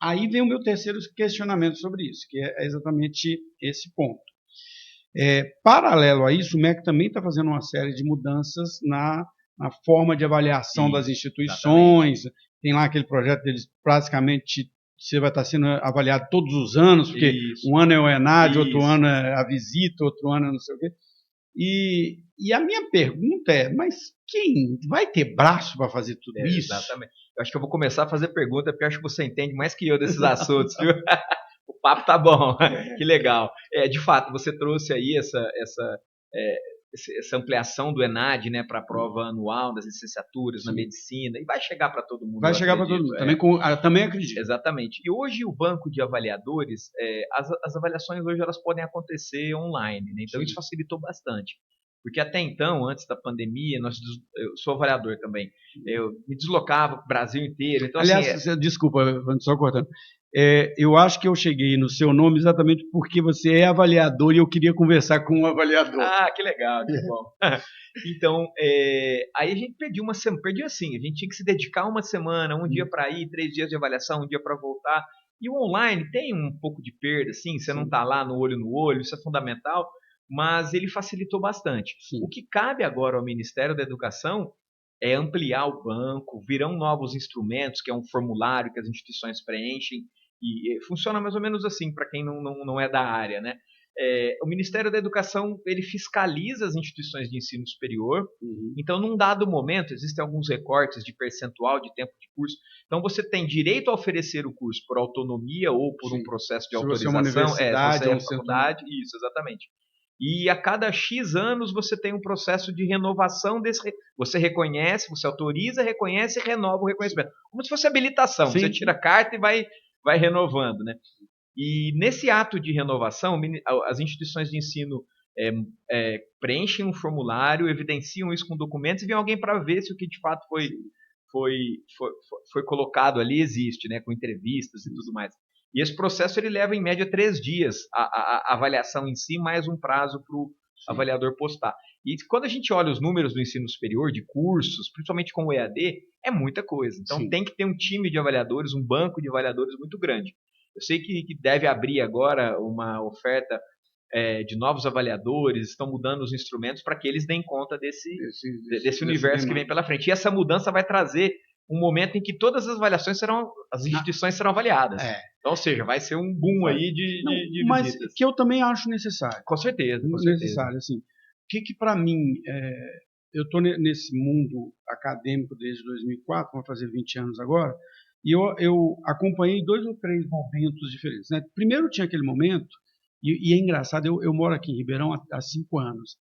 Aí vem o meu terceiro questionamento sobre isso, que é exatamente esse ponto. Paralelo a isso, o MEC também está fazendo uma série de mudanças na forma de avaliação das instituições. Exatamente. Tem lá aquele projeto deles, praticamente você vai estar sendo avaliado todos os anos, porque um ano é o ENAD, outro ano é a visita, outro ano é não sei o quê. E a minha pergunta é, mas quem vai ter braço para fazer tudo isso? Exatamente. Eu acho que eu vou começar a fazer pergunta, porque eu acho que você entende mais que eu desses assuntos, viu? O papo tá bom, que legal. De fato, você trouxe aí essa ampliação do ENAD, né, para a prova anual das licenciaturas na medicina, e vai chegar para todo mundo. Vai chegar para todo mundo, também acredito. Exatamente. E hoje o banco de avaliadores, as avaliações hoje elas podem acontecer online, né? Então isso facilitou bastante. Porque até então, antes da pandemia, eu sou avaliador também, eu me deslocava para o Brasil inteiro. Então, aliás, desculpa, só cortando. Eu acho que eu cheguei no seu nome exatamente porque você é avaliador e eu queria conversar com um avaliador. Ah, que legal, que bom. Então, aí a gente pediu assim, a gente tinha que se dedicar uma semana, um dia para ir, 3 dias de avaliação, um dia para voltar. E o online tem um pouco de perda, assim, você não está lá no olho, isso é fundamental, mas ele facilitou bastante. Sim. O que cabe agora ao Ministério da Educação é ampliar o banco, virão novos instrumentos, que é um formulário que as instituições preenchem, e funciona mais ou menos assim, para quem não é da área, né? O Ministério da Educação, ele fiscaliza as instituições de ensino superior, então num dado momento, existem alguns recortes de percentual de tempo de curso, então você tem direito a oferecer o curso por autonomia ou por um processo de autorização, uma universidade, ou faculdade, isso, exatamente. E a cada X anos você tem um processo de renovação você reconhece, você autoriza, reconhece e renova o reconhecimento. Como se fosse habilitação, sim. Você tira a carta e vai renovando, né? E nesse ato de renovação, as instituições de ensino preenchem um formulário, evidenciam isso com documentos e vem alguém para ver se o que de fato foi colocado ali existe, né? Com entrevistas e tudo mais. E esse processo ele leva em média 3 dias, a avaliação em si, mais um prazo para o avaliador postar. E quando a gente olha os números do ensino superior, de cursos, principalmente com o EAD, é muita coisa. Então tem que ter um time de avaliadores, um banco de avaliadores muito grande. Eu sei que deve abrir agora uma oferta de novos avaliadores, estão mudando os instrumentos para que eles deem conta desse universo que vem pela frente. E essa mudança vai trazer um momento em que todas as avaliações as instituições serão avaliadas. Então, ou seja, vai ser um boom aí de mas visitas. Mas que eu também acho necessário. Com certeza. Necessário, assim. O que para mim, eu estou nesse mundo acadêmico desde 2004, vou fazer 20 anos agora, e eu acompanhei 2 ou 3 momentos diferentes, né? Primeiro tinha aquele momento, e é engraçado, eu moro aqui em Ribeirão há 5 anos,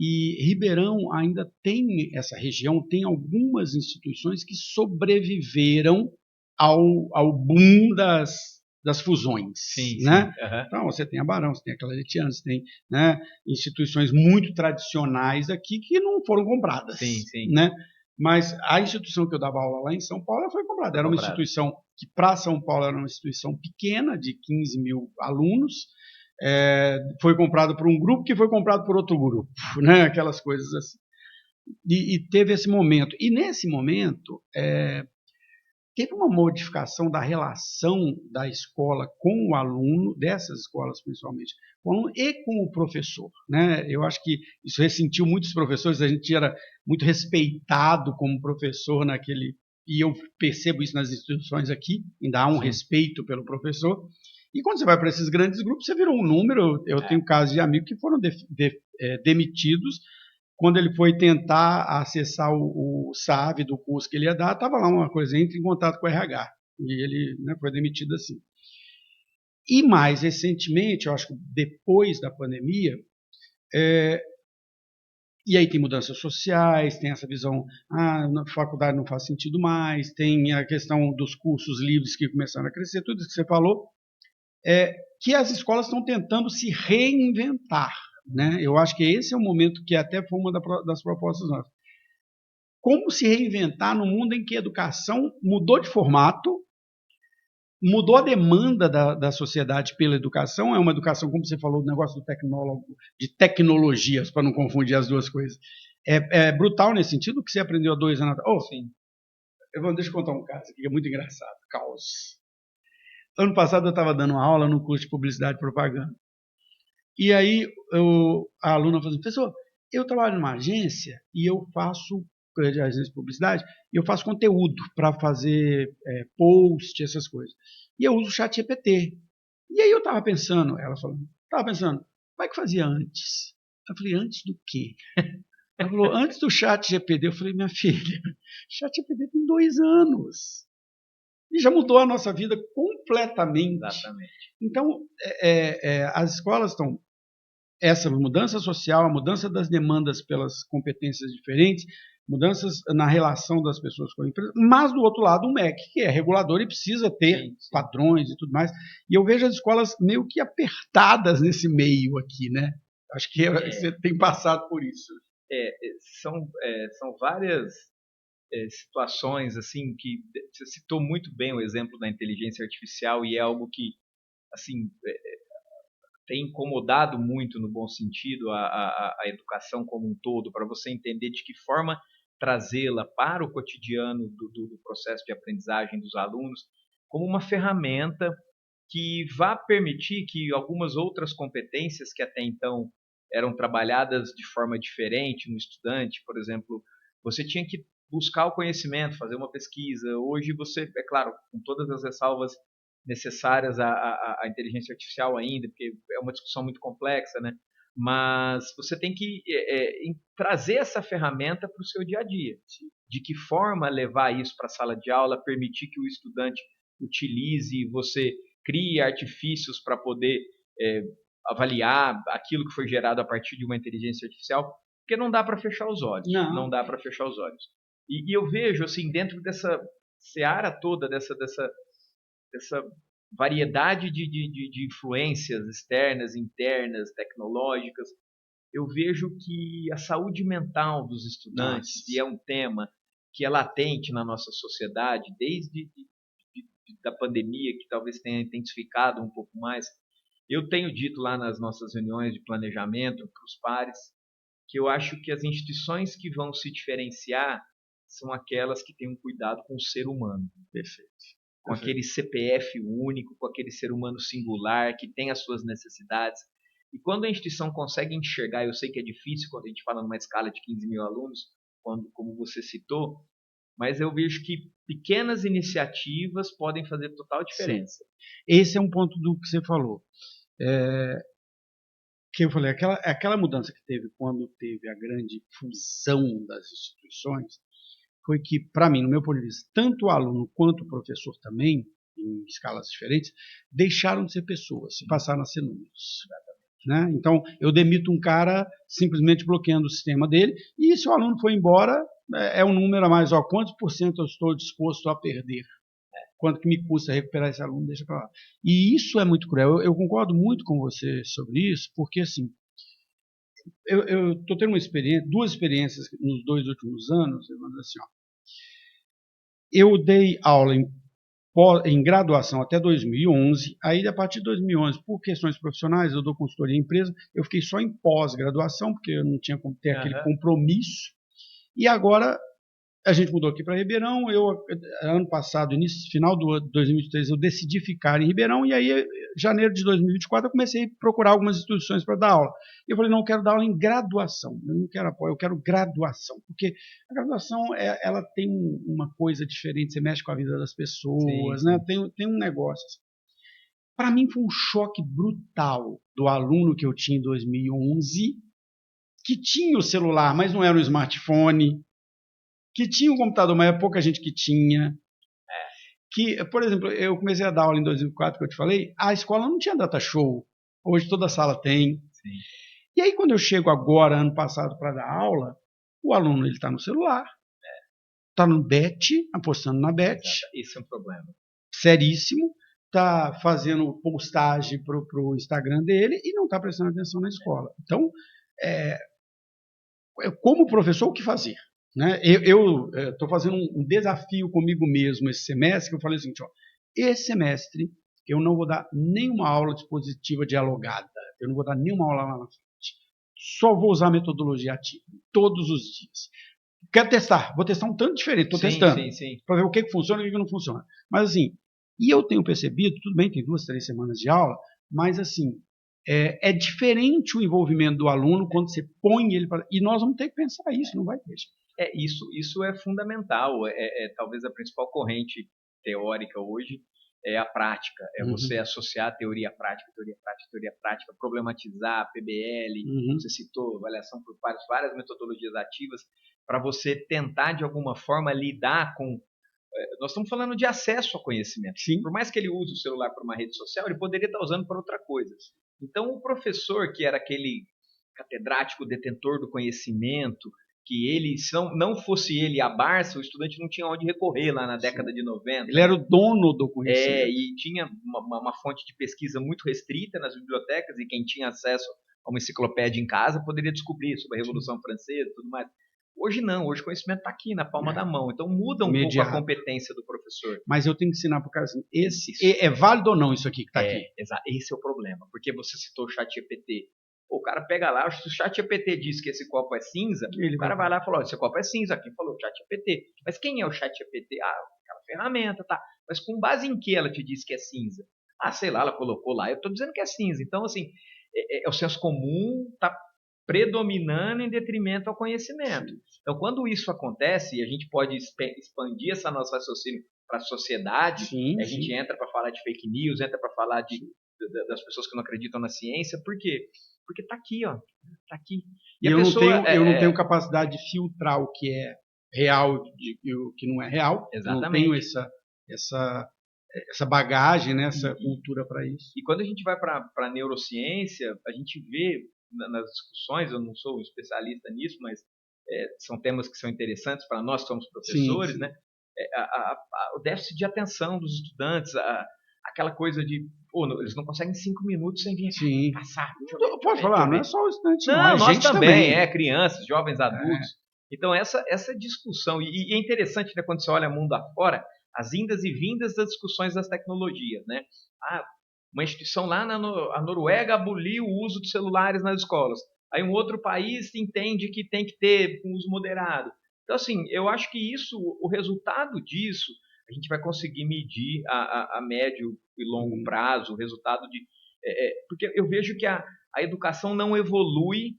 e Ribeirão ainda tem, essa região tem algumas instituições que sobreviveram ao boom das fusões. Sim, né? Sim. Uhum. Então, você tem a Barão, você tem a Claretiana, você tem, né, instituições muito tradicionais aqui que não foram compradas. Sim, sim. Né? Mas a instituição que eu dava aula lá em São Paulo foi comprada. Era uma instituição que, para São Paulo, era uma instituição pequena, de 15 mil alunos, foi comprado por um grupo que foi comprado por outro grupo, né? Aquelas coisas assim. E teve esse momento. E nesse momento, teve uma modificação da relação da escola com o aluno, dessas escolas principalmente, com o aluno e com o professor. Né? Eu acho que isso ressentiu muitos professores, a gente era muito respeitado como professor naquele... E eu percebo isso nas instituições aqui, ainda há um respeito pelo professor. E quando você vai para esses grandes grupos, você virou um número. Eu tenho casos de amigos que foram demitidos. Quando ele foi tentar acessar o SAV do curso que ele ia dar, estava lá uma coisa, entra em contato com o RH. E ele, né, foi demitido assim. E mais recentemente, eu acho que depois da pandemia, e aí tem mudanças sociais, tem essa visão, na faculdade não faz sentido mais, tem a questão dos cursos livres que começaram a crescer, tudo isso que você falou, que as escolas estão tentando se reinventar. Né? Eu acho que esse é o momento que até foi uma das propostas nossas. Como se reinventar no mundo em que a educação mudou de formato, mudou a demanda da sociedade pela educação, é uma educação, como você falou, do negócio do tecnólogo, de tecnologias, para não confundir as duas coisas, É brutal nesse sentido que você aprendeu há 2 anos atrás. Sim. Deixa eu contar um caso aqui que é muito engraçado. Caos. Ano passado eu estava dando uma aula no curso de Publicidade e Propaganda. E aí a aluna falou assim, professor, eu trabalho numa agência e eu faço, de agência de publicidade, e eu faço conteúdo para fazer post, essas coisas. E eu uso o ChatGPT. E aí eu estava pensando, ela falou, como é que fazia antes? Eu falei, antes do quê? Ela falou, antes do ChatGPT. Eu falei, minha filha, ChatGPT tem 2 anos. E já mudou a nossa vida completamente. Exatamente. Então, as escolas estão... Essa mudança social, a mudança das demandas pelas competências diferentes, mudanças na relação das pessoas com a empresa, mas do outro lado o MEC, que é regulador e precisa ter padrões e tudo mais. E eu vejo as escolas meio que apertadas nesse meio aqui, né? Acho que você tem passado por isso. São várias situações assim que você citou muito bem o exemplo da inteligência artificial e é algo que assim tem incomodado muito, no bom sentido, a educação como um todo, para você entender de que forma trazê-la para o cotidiano do processo de aprendizagem dos alunos como uma ferramenta que vá permitir que algumas outras competências que até então eram trabalhadas de forma diferente no estudante, por exemplo, você tinha que buscar o conhecimento, fazer uma pesquisa. Hoje você, é claro, com todas as ressalvas necessárias à inteligência artificial ainda, porque é uma discussão muito complexa, né? Mas você tem que trazer essa ferramenta para o seu dia a dia. De que forma levar isso para a sala de aula, permitir que o estudante utilize, você crie artifícios para poder avaliar aquilo que foi gerado a partir de uma inteligência artificial, porque não dá para fechar os olhos. Não dá para fechar os olhos. E eu vejo, assim, dentro dessa seara toda, dessa variedade de influências externas, internas, tecnológicas, eu vejo que a saúde mental dos estudantes, e é um tema que é latente na nossa sociedade, desde da pandemia, que talvez tenha intensificado um pouco mais. Eu tenho dito lá nas nossas reuniões de planejamento para os pares que eu acho que as instituições que vão se diferenciar são aquelas que têm um cuidado com o ser humano. Perfeito. Com aquele CPF único, com aquele ser humano singular, que tem as suas necessidades. E quando a instituição consegue enxergar, eu sei que é difícil quando a gente fala numa escala de 15 mil alunos, como você citou, mas eu vejo que pequenas iniciativas podem fazer total diferença. Sim. Esse é um ponto do que você falou. Que eu falei, aquela mudança que teve quando teve a grande fusão das instituições, foi que, para mim, no meu ponto de vista, tanto o aluno quanto o professor também, em escalas diferentes, deixaram de ser pessoas, se passaram a ser números. Né? Então, eu demito um cara simplesmente bloqueando o sistema dele, e se o aluno for embora, é um número a mais. Quantos por cento eu estou disposto a perder? Quanto que me custa recuperar esse aluno? Deixa para lá. E isso é muito cruel. Eu concordo muito com você sobre isso, porque, assim, eu estou tendo duas experiências nos 2 últimos anos. Assim, eu dei aula em graduação até 2011, aí a partir de 2011, por questões profissionais, eu dou consultoria em empresa, eu fiquei só em pós-graduação, porque eu não tinha como ter aquele compromisso, e agora a gente mudou aqui para Ribeirão, ano passado, final do 2023, eu decidi ficar em Ribeirão, e aí, janeiro de 2024, eu comecei a procurar algumas instituições para dar aula. Eu falei, não, eu quero dar aula em graduação, eu não quero apoio, eu quero graduação, porque a graduação, ela tem uma coisa diferente, você mexe com a vida das pessoas, sim, né? Tem um negócio. Para mim foi um choque brutal do aluno que eu tinha em 2011, que tinha o celular, mas não era um smartphone, que tinha um computador, mas é pouca gente que tinha. Que, por exemplo, eu comecei a dar aula em 2004, que eu te falei, a escola não tinha data show. Hoje toda sala tem. Sim. E aí quando eu chego agora, ano passado, para dar aula, o aluno está no celular, está no Bet, apostando na Bet. Isso é um problema. Seríssimo. Está fazendo postagem para o Instagram dele e não está prestando atenção na escola. Então, como professor, o que fazer? Né? Eu estou fazendo um desafio comigo mesmo esse semestre, que eu falei assim, esse semestre eu não vou dar nenhuma aula dispositiva dialogada, eu não vou dar nenhuma aula lá na frente. só vou usar metodologia ativa todos os dias. Quero testar, vou testar um tanto diferente, estou testando, para ver o que funciona e o que não funciona. Mas assim, e eu tenho percebido, tudo bem, tem 2, 3 semanas de aula, mas assim, é diferente o envolvimento do aluno quando você põe ele para... E nós vamos ter que pensar isso, não vai ter. Isso é fundamental, talvez a principal corrente teórica hoje é a prática, você associar teoria prática, problematizar, PBL, você citou avaliação por várias metodologias ativas, para você tentar de alguma forma lidar com... Nós estamos falando de acesso ao conhecimento. Sim. Por mais que ele use o celular para uma rede social, ele poderia estar usando para outra coisa. Então o professor, que era aquele catedrático detentor do conhecimento, que ele, se não fosse ele a Barça, o estudante não tinha onde recorrer lá na década de 90. Ele era o dono do conhecimento. E tinha uma fonte de pesquisa muito restrita nas bibliotecas, e quem tinha acesso a uma enciclopédia em casa poderia descobrir sobre a Revolução Francesa e tudo mais. Hoje não, hoje o conhecimento está aqui na palma da mão, então muda um pouco a competência do professor. Mas eu tenho que ensinar para o cara assim, é válido ou não isso aqui que está aqui? Exato, esse é o problema, porque você citou o ChatGPT. O cara pega lá, se o ChatGPT diz que esse copo é cinza, o cara vai lá e fala, esse copo é cinza, quem falou? O ChatGPT. Mas quem é o ChatGPT? Aquela ferramenta, tá. Mas com base em que ela te disse que é cinza? Sei lá, ela colocou lá, eu estou dizendo que é cinza. Então, assim, o senso comum está predominando em detrimento ao conhecimento. Então, quando isso acontece, e a gente pode expandir esse nosso raciocínio para a sociedade, a gente entra para falar de fake news, entra para falar das pessoas que não acreditam na ciência, por quê? Porque está aqui, ó, tá aqui. E eu não tenho capacidade de filtrar o que é real e o que não é real. Exatamente. Eu não tenho essa bagagem, né, essa cultura para isso. E quando a gente vai para a neurociência, a gente vê nas discussões, eu não sou um especialista nisso, mas são temas que são interessantes para nós que somos professores, né? O déficit de atenção dos estudantes, aquela coisa de eles não conseguem 5 minutos sem vir passar. Pode falar, não é só o estudante, não, nós gente também, crianças, jovens, adultos. Então essa discussão, e é interessante, né, quando você olha mundo afora, as indas e vindas das discussões das tecnologias, né? Uma instituição lá a Noruega aboliu o uso de celulares nas escolas. Aí um outro país entende que tem que ter um uso moderado. Então, assim, eu acho que o resultado disso, a gente vai conseguir medir a médio e longo prazo, o resultado de... porque eu vejo que a educação não evolui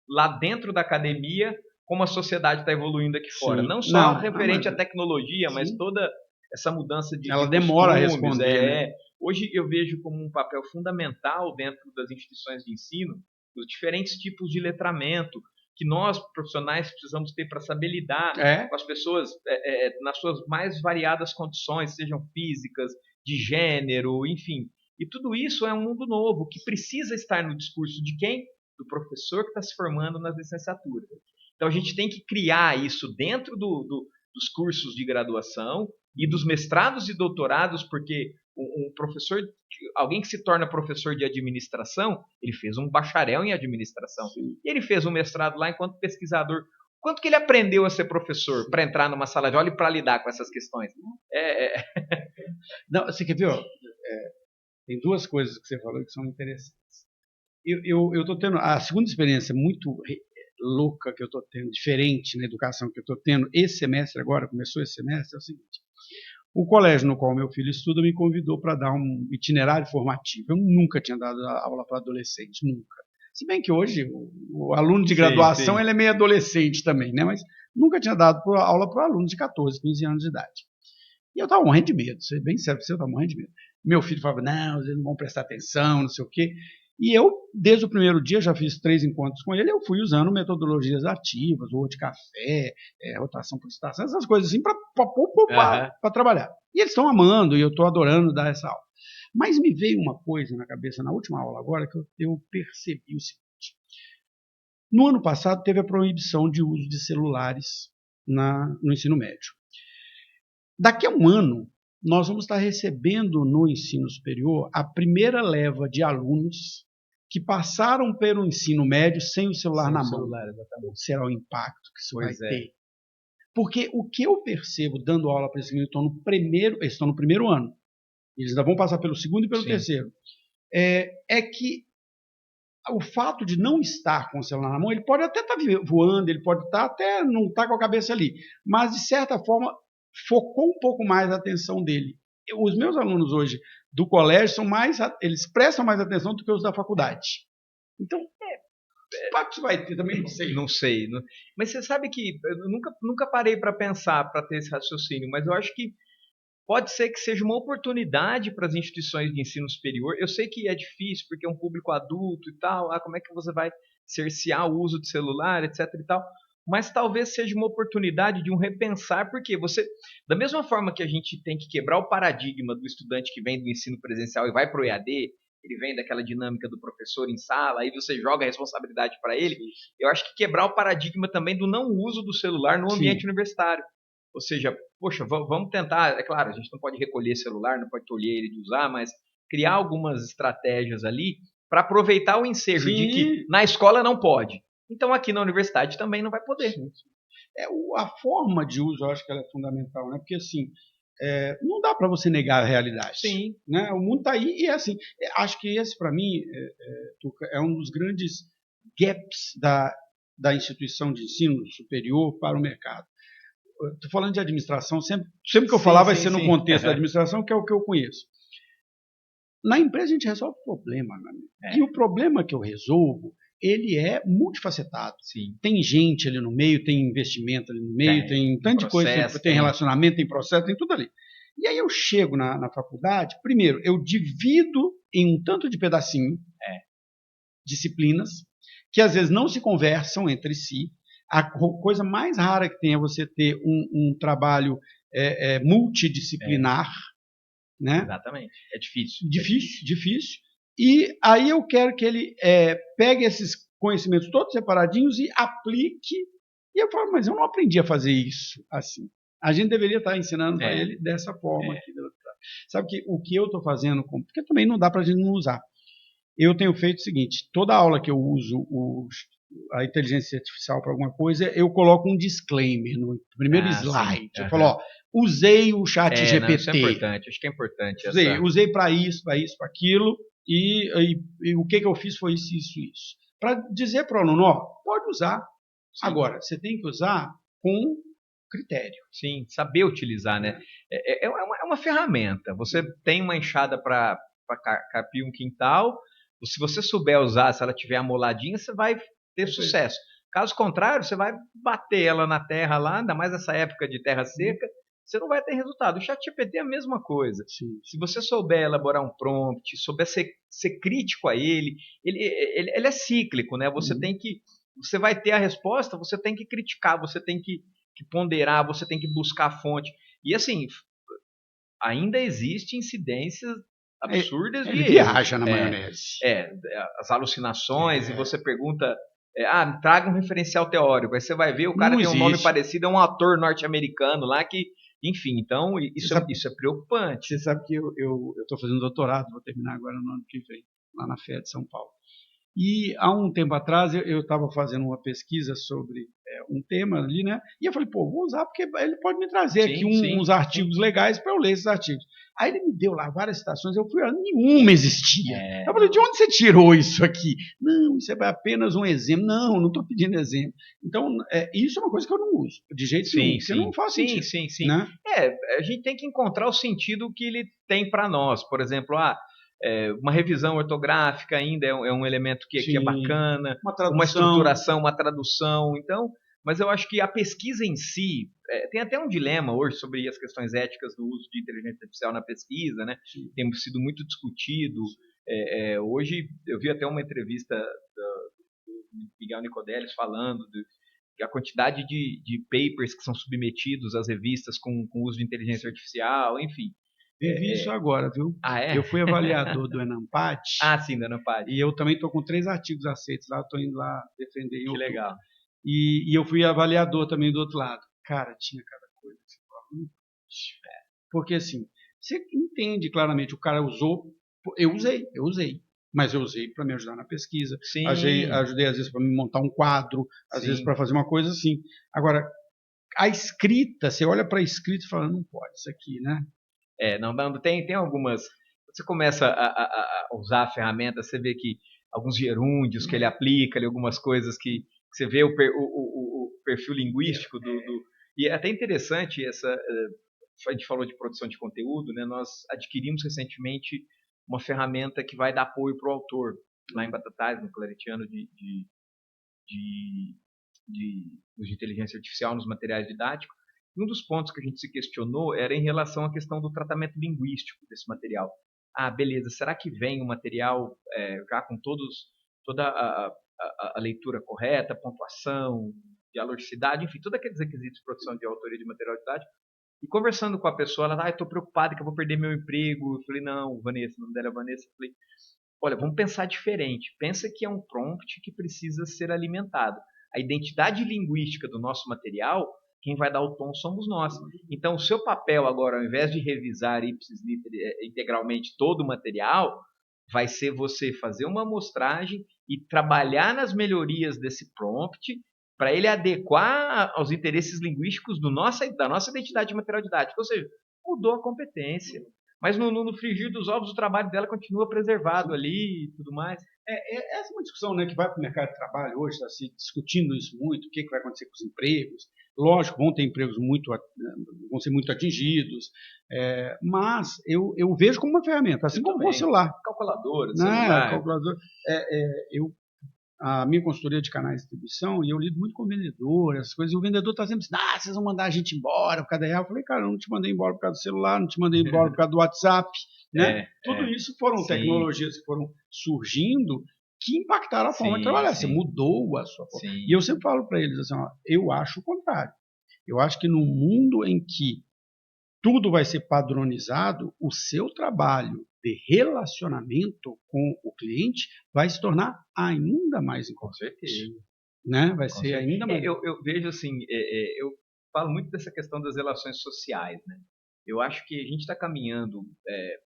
lá dentro da academia como a sociedade está evoluindo aqui fora. Não só referente à tecnologia, mas toda essa mudança de... Ela demora a responder, né? Hoje eu vejo como um papel fundamental dentro das instituições de ensino os diferentes tipos de letramento que nós, profissionais, precisamos ter para saber lidar com as pessoas nas suas mais variadas condições, sejam físicas, de gênero, enfim. E tudo isso é um mundo novo que precisa estar no discurso de quem? Do professor que está se formando nas licenciaturas. Então a gente tem que criar isso dentro dos cursos de graduação e dos mestrados e doutorados, porque um professor, alguém que se torna professor de administração, ele fez um bacharel em administração. E ele fez um mestrado lá enquanto pesquisador. Quanto que ele aprendeu a ser professor para entrar numa sala de aula e para lidar com essas questões? Não, você quer ver? Tem duas coisas que você falou que são interessantes. Eu estou tendo a segunda experiência muito louca que eu estou tendo, diferente na educação que eu estou tendo esse semestre agora, começou esse semestre, é o seguinte. O colégio no qual meu filho estuda me convidou para dar um itinerário formativo. Eu nunca tinha dado aula para adolescente, nunca. Se bem que hoje o aluno de graduação ele é meio adolescente também, né? Mas nunca tinha dado aula para alunos de 14, 15 anos de idade. E eu estava morrendo de medo, bem sério, eu estava morrendo de medo. Meu filho falava, não, eles não vão prestar atenção, não sei o quê. E eu, desde o primeiro dia, já fiz 3 encontros com ele, eu fui usando metodologias ativas, ou de café, rotação por estação, essas coisas assim, para trabalhar. E eles estão amando, e eu estou adorando dar essa aula. Mas me veio uma coisa na cabeça, na última aula agora, que eu percebi o seguinte. No ano passado, teve a proibição de uso de celulares no ensino médio. Daqui a um ano, nós vamos estar recebendo no ensino superior a primeira leva de alunos que passaram pelo ensino médio sem o celular na mão. Será o impacto que isso vai ter. Porque o que eu percebo dando aula para eles que estão no primeiro ano, eles ainda vão passar pelo segundo e pelo terceiro, é que o fato de não estar com o celular na mão, ele pode até estar voando, ele pode até não estar com a cabeça ali, mas, de certa forma, focou um pouco mais a atenção dele. Os meus alunos hoje do colégio eles prestam mais atenção do que os da faculdade. Então, que impacto vai ter também? Não sei. Não sei. Mas você sabe que eu nunca parei para pensar, para ter esse raciocínio, mas eu acho que pode ser que seja uma oportunidade para as instituições de ensino superior. Eu sei que é difícil, porque é um público adulto e tal, como é que você vai cercear o uso de celular, etc e tal, mas talvez seja uma oportunidade de um repensar, porque da mesma forma que a gente tem que quebrar o paradigma do estudante que vem do ensino presencial e vai para o EAD, ele vem daquela dinâmica do professor em sala, aí você joga a responsabilidade para ele, eu acho que quebrar o paradigma também do não uso do celular no ambiente universitário. Ou seja, poxa, vamos tentar, é claro, a gente não pode recolher celular, não pode tolher ele de usar, mas criar algumas estratégias ali para aproveitar o ensejo de que na escola não pode. Então aqui na universidade também não vai poder. A forma de uso, eu acho que ela é fundamental, né? Porque assim, não dá para você negar a realidade. Sim. Né? O mundo está aí e assim, acho que esse para mim é um dos grandes gaps da instituição de ensino superior para o mercado. Estou falando de administração, sempre que eu falar vai ser no contexto da administração, que é o que eu conheço. Na empresa a gente resolve problema, e o problema que eu resolvo, ele é multifacetado. Sim. Tem gente ali no meio, tem investimento ali no meio, tem tanto de coisa, tem relacionamento, tem processo, tem tudo ali. E aí eu chego na faculdade, primeiro, eu divido em um tanto de pedacinho, disciplinas, que às vezes não se conversam entre si. A coisa mais rara que tem é você ter um trabalho multidisciplinar. Né? Exatamente. É difícil. Difícil. E aí eu quero que ele pegue esses conhecimentos todos separadinhos e aplique. E eu falo, mas eu não aprendi a fazer isso assim. A gente deveria estar ensinando para ele dessa forma. Aqui. Sabe que o que eu estou fazendo, porque também não dá para a gente não usar. Eu tenho feito o seguinte, toda aula que eu uso a inteligência artificial para alguma coisa, eu coloco um disclaimer no primeiro slide. Eu falo, usei o chat GPT. Não, isso é importante, acho que é importante. Usei para isso, para aquilo, e o que eu fiz foi isso. Para dizer para o aluno, pode usar. Sim. Agora, você tem que usar com critério. Sim, saber utilizar, né? É uma ferramenta. Você tem uma enxada para carpir um quintal, se você souber usar, se ela tiver amoladinha, você vai ter sucesso. Caso contrário, você vai bater ela na terra lá, ainda mais nessa época de terra seca, você não vai ter resultado. O ChatGPT é a mesma coisa. Sim. Se você souber elaborar um prompt, souber ser crítico a ele é cíclico, né? Você vai ter a resposta, você tem que criticar, você tem que ponderar, você tem que buscar a fonte. E assim, ainda existem incidências absurdas de erro. Viaja na maionese. As alucinações, e você pergunta, traga um referencial teórico. Aí você vai ver, o cara tem um nome parecido, é um ator norte-americano lá que, enfim, então isso é preocupante. Você sabe que eu estou fazendo doutorado, vou terminar agora no ano que vem, lá na FEA de São Paulo. E há um tempo atrás eu estava fazendo uma pesquisa sobre um tema ali, né? E eu falei, vou usar porque ele pode me trazer aqui uns artigos legais para eu ler esses artigos. Aí ele me deu lá várias citações, eu fui, nenhuma existia. Eu falei, de onde você tirou isso aqui? Não, isso é apenas um exemplo. Não estou pedindo exemplo. Então, isso é uma coisa que eu não uso, de jeito nenhum, porque não faz sentido. Sim. Né? A gente tem que encontrar o sentido que ele tem para nós. Por exemplo, uma revisão ortográfica ainda é um elemento que é bacana, uma estruturação, uma tradução. Então, mas eu acho que a pesquisa em si, tem até um dilema hoje sobre as questões éticas do uso de inteligência artificial na pesquisa, né? Tem sido muito discutido. Hoje eu vi até uma entrevista do Miguel Nicodelis falando a quantidade de papers que são submetidos às revistas com uso de inteligência artificial, enfim. Vivi isso agora, viu? Eu fui avaliador do ENAMPAD. Sim, do ENAMPAD. E eu também estou com 3 artigos aceitos lá, estou indo lá defender. Que legal. E eu fui avaliador também do outro lado. Cara, tinha cada coisa. Porque assim, você entende claramente, o cara usou, eu usei. Mas eu usei para me ajudar na pesquisa. Sim. Ajudei às vezes para me montar um quadro, às vezes para fazer uma coisa assim. Agora, a escrita, você olha para a escrita e fala, não pode isso aqui, né? Não tem algumas. Você começa a usar a ferramenta, você vê que alguns gerúndios que ele aplica, ali, algumas coisas que você vê o perfil linguístico E é até interessante a gente falou de produção de conteúdo, né? Nós adquirimos recentemente uma ferramenta que vai dar apoio para o autor, lá em Batatais, no Claretiano, de inteligência artificial nos materiais didáticos. E um dos pontos que a gente se questionou era em relação à questão do tratamento linguístico desse material. Ah, beleza, será que vem o material já com toda a leitura correta, pontuação, dialogicidade, enfim, todos aqueles requisitos de produção de autoria de material didático? E conversando com a pessoa, ela, estou preocupada que eu vou perder meu emprego. Eu falei, não, Vanessa, o nome dela é Vanessa. Eu falei, olha, vamos pensar diferente. Pensa que é um prompt que precisa ser alimentado. A identidade linguística do nosso material, quem vai dar o tom somos nós. Então, o seu papel agora, ao invés de revisar ipsis literis integralmente todo o material, vai ser você fazer uma amostragem e trabalhar nas melhorias desse prompt para ele adequar aos interesses linguísticos da nossa identidade de material didático. Ou seja, mudou a competência. Mas no frigir dos ovos, o trabalho dela continua preservado ali e tudo mais. Essa é uma discussão, né, que vai para o mercado de trabalho hoje, está se discutindo isso muito, o que vai acontecer com os empregos. Lógico, vão ter empregos vão ser muito atingidos, mas eu vejo como uma ferramenta, assim como o celular. Calculadora, celular. Calculador. A minha consultoria de canais de distribuição, e eu lido muito com o vendedor, essas coisas, e o vendedor está sempre dizendo, vocês vão mandar a gente embora por causa da real. Eu falei, cara, eu não te mandei embora por causa do celular, não te mandei embora por causa do WhatsApp, né? Tudo isso foram tecnologias que foram surgindo que impactaram a forma de trabalhar. Você mudou a sua forma. E eu sempre falo para eles assim, eu acho o contrário. Eu acho que no mundo em que tudo vai ser padronizado, o seu trabalho de relacionamento com o cliente vai se tornar ainda mais importante. Com certeza. Né? Vai ser ainda mais. Eu vejo assim, eu falo muito dessa questão das relações sociais, né? Eu acho que a gente está caminhando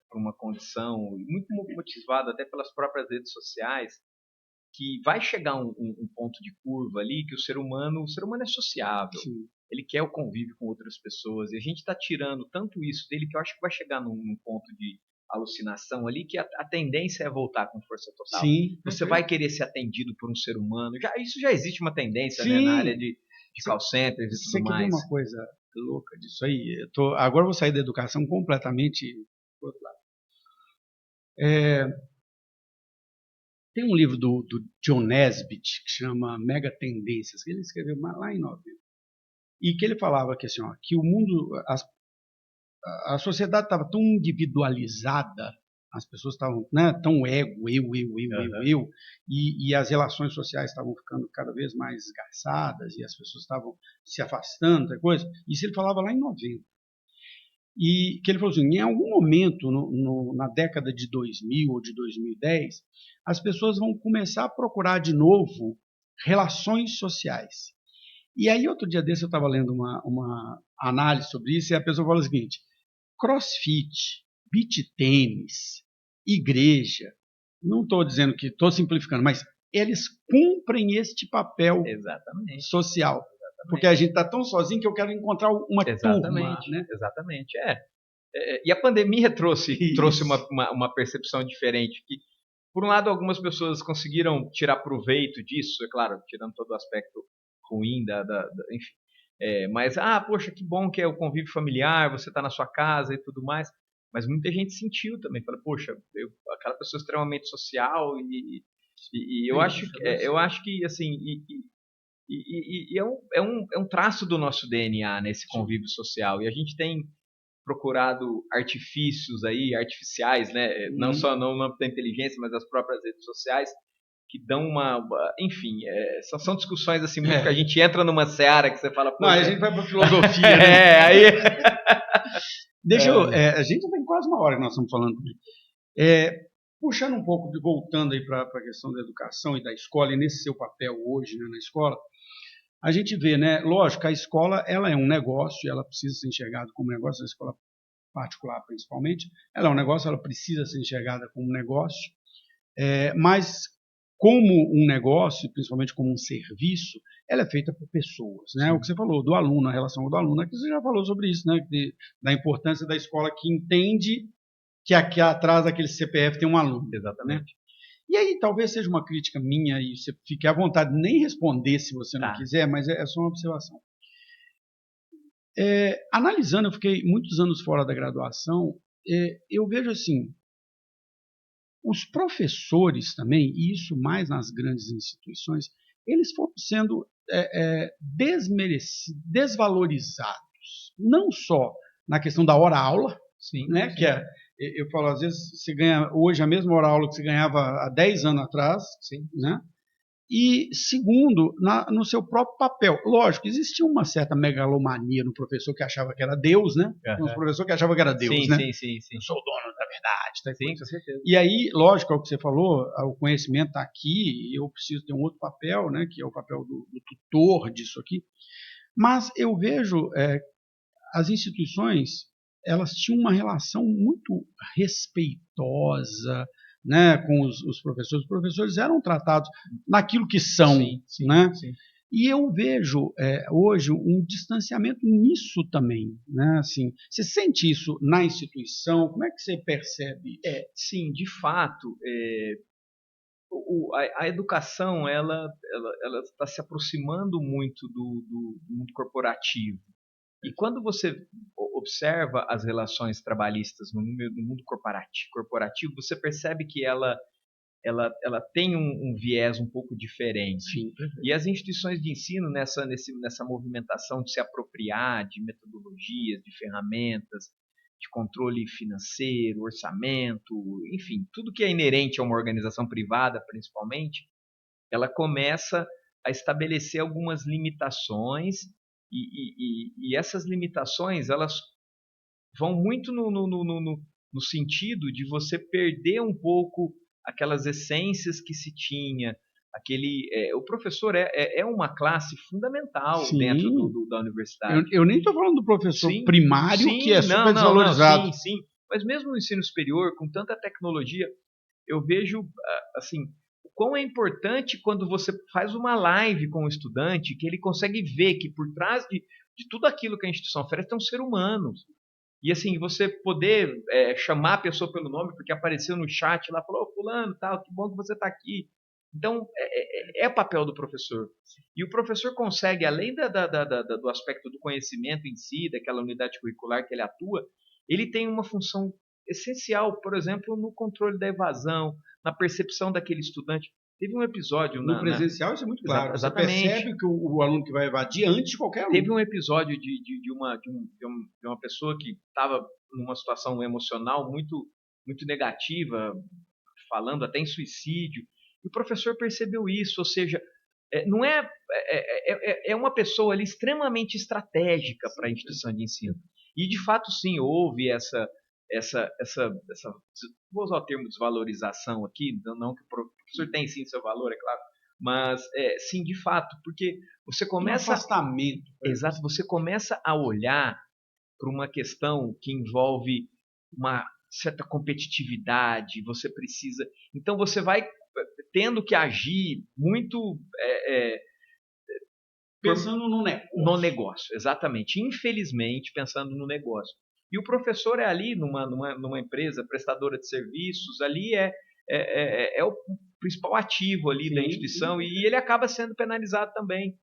para uma condição muito motivado até pelas próprias redes sociais, que vai chegar um ponto de curva ali que o ser humano é sociável. Sim. Ele quer o convívio com outras pessoas, e a gente está tirando tanto isso dele que eu acho que vai chegar num ponto de alucinação ali que a tendência é voltar com força total. Sim, você vai querer ser atendido por um ser humano. Isso já existe uma tendência, sim, né, na área de call centers e tudo mais. Você quer ver uma coisa louca disso aí? Agora eu vou sair da educação completamente do outro lado. Tem um livro do John Nesbitt que chama Mega Tendências, que ele escreveu lá em 90. E que ele falava que, assim, que o mundo, a sociedade estava tão individualizada, as pessoas estavam, né, tão ego, eu, e as relações sociais estavam ficando cada vez mais esgarçadas, e as pessoas estavam se afastando, coisa. Isso ele falava lá em 90. E que ele falou assim, em algum momento, na década de 2000 ou de 2010, as pessoas vão começar a procurar de novo relações sociais. E aí, outro dia desse, eu estava lendo uma análise sobre isso, e a pessoa falou o seguinte, crossfit, beach tênis, igreja, não estou dizendo que estou simplificando, mas eles cumprem este papel social. Exatamente. Porque a gente está tão sozinho que eu quero encontrar uma turma. Né? Exatamente, E a pandemia trouxe uma percepção diferente, que, por um lado, algumas pessoas conseguiram tirar proveito disso, é claro, tirando todo o aspecto ruim enfim. Mas, poxa, que bom que é o convívio familiar, você está na sua casa e tudo mais. Mas muita gente sentiu também. Fala, poxa, aquela pessoa extremamente social e eu acho que, assim, é um traço do nosso DNA nesse convívio social. E a gente tem procurado artifícios aí, artificiais, né? Não só no âmbito da inteligência, mas das próprias redes sociais, que dão enfim, são discussões assim muito que a gente entra numa seara que você fala... Não, a gente vai para filosofia, né? Aí... a gente tem quase uma hora que nós estamos falando. Puxando um pouco, voltando aí para a questão da educação e da escola, e nesse seu papel hoje, né, na escola, a gente vê, né, lógico, a escola ela é um negócio, ela precisa ser enxergada como negócio, a escola particular principalmente, ela é um negócio, ela precisa ser enxergada como um negócio, mas como um negócio, principalmente como um serviço, ela é feita por pessoas, né? O que você falou do aluno, a relação do aluno, aqui você já falou sobre isso, né? Da importância da escola que entende que aqui atrás daquele CPF tem um aluno. Exatamente. Né? E aí talvez seja uma crítica minha e você fique à vontade de nem responder se você não quiser, mas é só uma observação. Analisando, eu fiquei muitos anos fora da graduação, eu vejo assim, os professores também, e isso mais nas grandes instituições, eles foram sendo desvalorizados, não só na questão da hora-aula, né, sim. Que eu falo, às vezes você ganha hoje a mesma hora-aula que você ganhava há 10 anos atrás, sim. Né? E, segundo, no seu próprio papel. Lógico, existia uma certa megalomania no professor que achava que era Deus, né? Uhum. Um professor que achava que era Deus, sim, né? Sim. Eu sou o dono da verdade. Tá? Sim, com certeza. E aí, lógico, é o que você falou, o conhecimento está aqui, eu preciso ter um outro papel, né? Que é o papel do tutor disso aqui. Mas eu vejo as instituições, elas tinham uma relação muito respeitosa, né, com os professores. Os professores eram tratados naquilo que são. Sim, né? Sim. E eu vejo hoje um distanciamento nisso também. Né? Assim, você sente isso na instituição? Como é que você percebe? Sim, de fato, a educação ela está se aproximando muito do mundo corporativo. E quando você observa as relações trabalhistas no mundo corporativo, você percebe que ela tem um viés um pouco diferente. Sim. E as instituições de ensino, nessa movimentação de se apropriar de metodologias, de ferramentas, de controle financeiro, orçamento, enfim, tudo que é inerente a uma organização privada, principalmente, ela começa a estabelecer algumas limitações e essas limitações elas vão muito no sentido de você perder um pouco aquelas essências que se tinha, o professor é uma classe fundamental. Sim. Dentro da universidade. Eu nem estou falando do professor primário, que é super desvalorizado. Não, sim. Mas mesmo no ensino superior, com tanta tecnologia, eu vejo assim, o quão é importante quando você faz uma live com o estudante, que ele consegue ver que por trás de tudo aquilo que a instituição oferece tem um ser humano. E assim, você poder chamar a pessoa pelo nome, porque apareceu no chat lá, falou, fulano, tal, que bom que você está aqui. Então, é papel do professor. E o professor consegue, além do aspecto do conhecimento em si, daquela unidade curricular que ele atua, ele tem uma função essencial, por exemplo, no controle da evasão, na percepção daquele estudante. Teve um episódio... No presencial isso é muito claro. Exatamente. Você percebe que o aluno que vai evadir antes de qualquer aluno. Teve um episódio de uma pessoa que estava numa situação emocional muito, muito negativa, falando até em suicídio. E o professor percebeu isso, ou seja, não é uma pessoa ali extremamente estratégica para a instituição de ensino. E de fato, sim, houve essa vou usar o termo desvalorização aqui, não que o professor tem sim seu valor, é claro, mas sim, de fato, porque você começa... Um afastamento. Exato, você começa a olhar para uma questão que envolve uma certa competitividade, você precisa... Então você vai tendo que agir muito... pensando no negócio. No negócio, exatamente. Infelizmente, pensando no negócio. E o professor é ali numa empresa prestadora de serviços, ali é o principal ativo ali da instituição, e ele acaba sendo penalizado também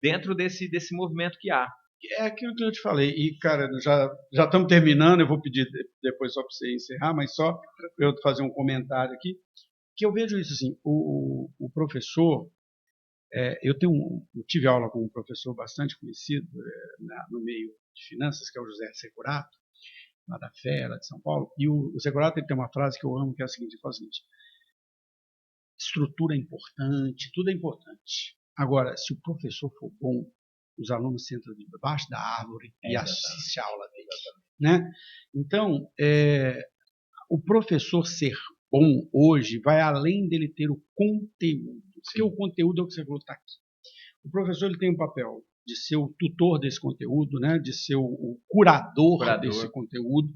dentro desse movimento que há. É aquilo que eu te falei. E, cara, já estamos terminando, eu vou pedir depois só para você encerrar, mas só para eu fazer um comentário aqui, que eu vejo isso assim, o professor... eu tive aula com um professor bastante conhecido no meio de finanças, que é o José Securato, lá da FE, lá de São Paulo, e o Securato tem uma frase que eu amo, que é a seguinte, ele fala o seguinte: estrutura é importante, tudo é importante. Agora, se o professor for bom, os alunos sentam debaixo da árvore e assistem a aula dele. Né? Então, o professor ser bom hoje vai além dele ter o conteúdo. Porque o conteúdo é o que você falou, está aqui. O professor ele tem um papel de ser o tutor desse conteúdo, né? De ser o curador desse conteúdo,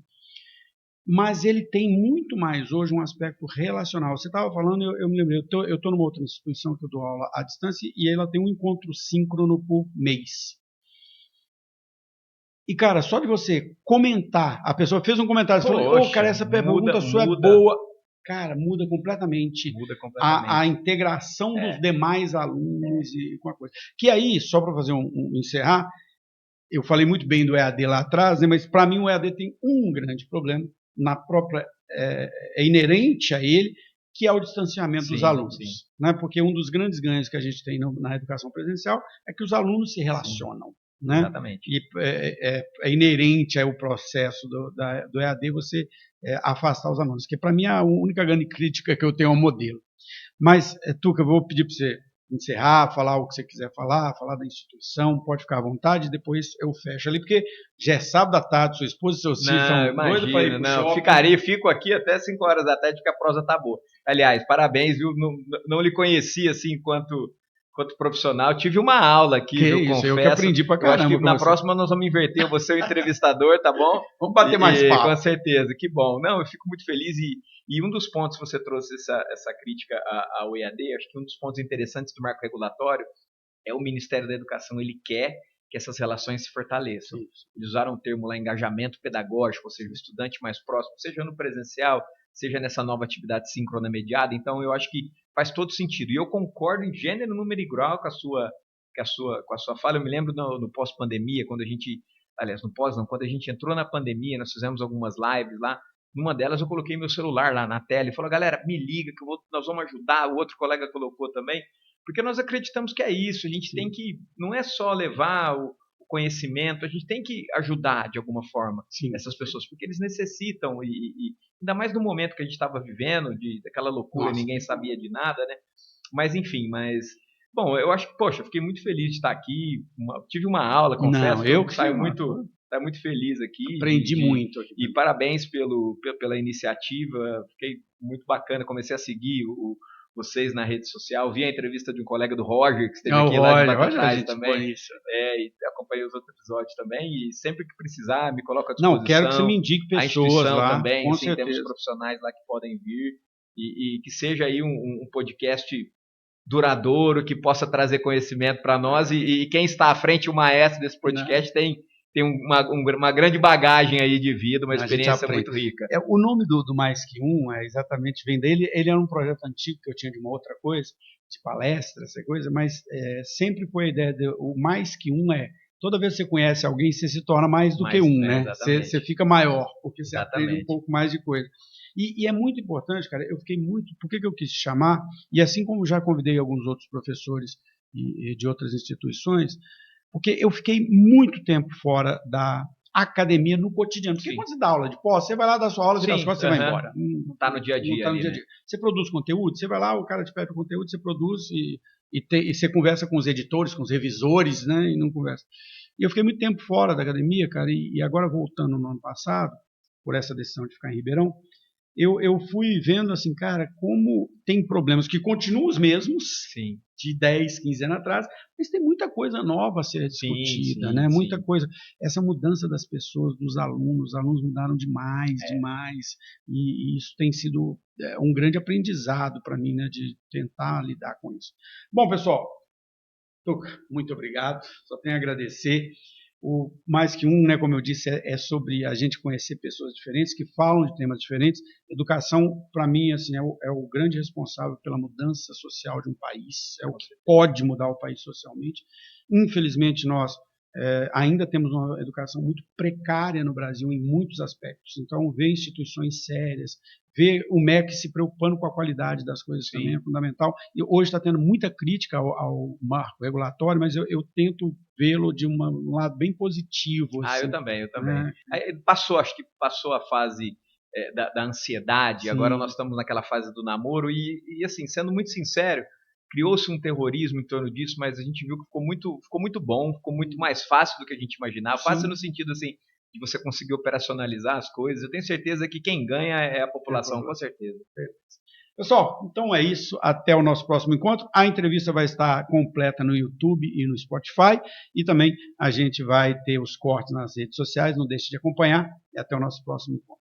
mas ele tem muito mais hoje um aspecto relacional. Você estava falando, eu me lembrei, eu estou numa outra instituição que eu dou aula à distância e ela tem um encontro síncrono por mês. E, cara, só de você comentar, a pessoa fez um comentário, falou, cara, essa pergunta sua é boa. cara, muda completamente, Muda completamente. a integração dos demais alunos e com a coisa. Que aí, só para fazer encerrar, eu falei muito bem do EAD lá atrás, né, mas para mim o EAD tem um grande problema, na própria, é inerente a ele, que é o distanciamento dos alunos. Né? Porque um dos grandes ganhos que a gente tem na educação presencial é que os alunos se relacionam. Né? Exatamente. E é inerente ao processo do EAD você afastar os alunos, que para mim é a única grande crítica que eu tenho ao modelo. Mas, Tuca, eu vou pedir para você encerrar, falar o que você quiser falar da instituição, pode ficar à vontade, depois eu fecho ali, porque já é sábado à tarde, sua esposa e seu filho são doidos para ir pro shopping. Fico aqui até 5 horas da tarde, que a prosa tá boa. Aliás, parabéns, viu? Não lhe conheci assim enquanto profissional. Tive uma aula aqui, que eu isso, confesso. Eu que aprendi pra caramba. Eu acho que na próxima nós vamos inverter, você é o entrevistador, tá bom? Vamos bater mais papo. Com certeza, que bom. Não, eu fico muito feliz e um dos pontos que você trouxe essa crítica ao EAD, acho que um dos pontos interessantes do marco regulatório é o Ministério da Educação, ele quer que essas relações se fortaleçam. Eles usaram o termo lá, engajamento pedagógico, ou seja, o estudante mais próximo, seja no presencial, seja nessa nova atividade síncrona mediada. Então, eu acho que faz todo sentido. E eu concordo em gênero, número e grau com a sua fala. Eu me lembro no pós-pandemia, quando a gente... Aliás, no pós não, quando a gente entrou na pandemia, nós fizemos algumas lives lá. Numa delas eu coloquei meu celular lá na tela e falei, galera, me liga que nós vamos ajudar. O outro colega colocou também. Porque nós acreditamos que é isso. A gente tem que... Não é só levar o conhecimento, a gente tem que ajudar de alguma forma essas pessoas, porque eles necessitam, e ainda mais no momento que a gente estava vivendo, daquela loucura, ninguém sabia de nada, né? Mas enfim, bom, eu acho que, poxa, eu fiquei muito feliz de estar aqui, tive uma aula, confesso, eu saio muito feliz aqui. Aprendi muito. E parabéns pela iniciativa, fiquei muito bacana, comecei a seguir vocês na rede social, vi a entrevista de um colega do Roger, que esteve aqui lá de Batatais também, e acompanhei os outros episódios também, e sempre que precisar, me coloco à disposição. Não, quero que você me indique pessoas a instituição lá, também, com assim, certeza. temos profissionais lá que podem vir, e que seja aí um podcast duradouro, que possa trazer conhecimento para nós, e quem está à frente, o maestro desse podcast, tem uma grande bagagem aí de vida, uma experiência muito rica. O nome do Mais Que Um exatamente vem dele. Ele era um projeto antigo que eu tinha de uma outra coisa, de palestra, essa coisa, mas sempre foi a ideia de o Mais Que Um toda vez que você conhece alguém, você se torna mais do que um, né? Você fica maior, porque você aprende um pouco mais de coisa. E é muito importante, cara, eu fiquei muito... Por que eu quis te chamar? E assim como já convidei alguns outros professores de outras instituições, porque eu fiquei muito tempo fora da academia no cotidiano. Porque quando você dá aula de pós, você vai lá dar sua aula, vira as costas e vai embora. Não está no dia a dia. Tá no dia a dia. Você produz conteúdo, você vai lá, o cara te pede o conteúdo, você produz e você conversa com os editores, com os revisores, né? E não conversa. E eu fiquei muito tempo fora da academia, cara, e agora voltando no ano passado, por essa decisão de ficar em Ribeirão, eu fui vendo assim, cara, como tem problemas que continuam os mesmos, de 10, 15 anos atrás, mas tem muita coisa nova a ser discutida, né? Muita coisa. Essa mudança das pessoas, dos alunos, os alunos mudaram demais, e isso tem sido um grande aprendizado para mim, né? De tentar lidar com isso. Bom, pessoal, Tuca, muito obrigado, só tenho a agradecer. O Mais Que Um, né, como eu disse, é sobre a gente conhecer pessoas diferentes que falam de temas diferentes. Educação, para mim, assim, é o grande responsável pela mudança social de um país, é o que pode mudar o país socialmente. Infelizmente, nós ainda temos uma educação muito precária no Brasil em muitos aspectos. Então, ver instituições sérias, ver o MEC se preocupando com a qualidade das coisas também é fundamental. E hoje está tendo muita crítica ao marco regulatório, mas eu tento vê-lo de um lado bem positivo. Assim, eu também. Acho que passou a fase da ansiedade, agora nós estamos naquela fase do namoro, e assim, sendo muito sincero, criou-se um terrorismo em torno disso, mas a gente viu que ficou muito bom, ficou muito mais fácil do que a gente imaginava. Fácil no sentido assim, de você conseguir operacionalizar as coisas. Eu tenho certeza que quem ganha é a população, com certeza. Pessoal, então é isso. Até o nosso próximo encontro. A entrevista vai estar completa no YouTube e no Spotify. E também a gente vai ter os cortes nas redes sociais. Não deixe de acompanhar. E até o nosso próximo encontro.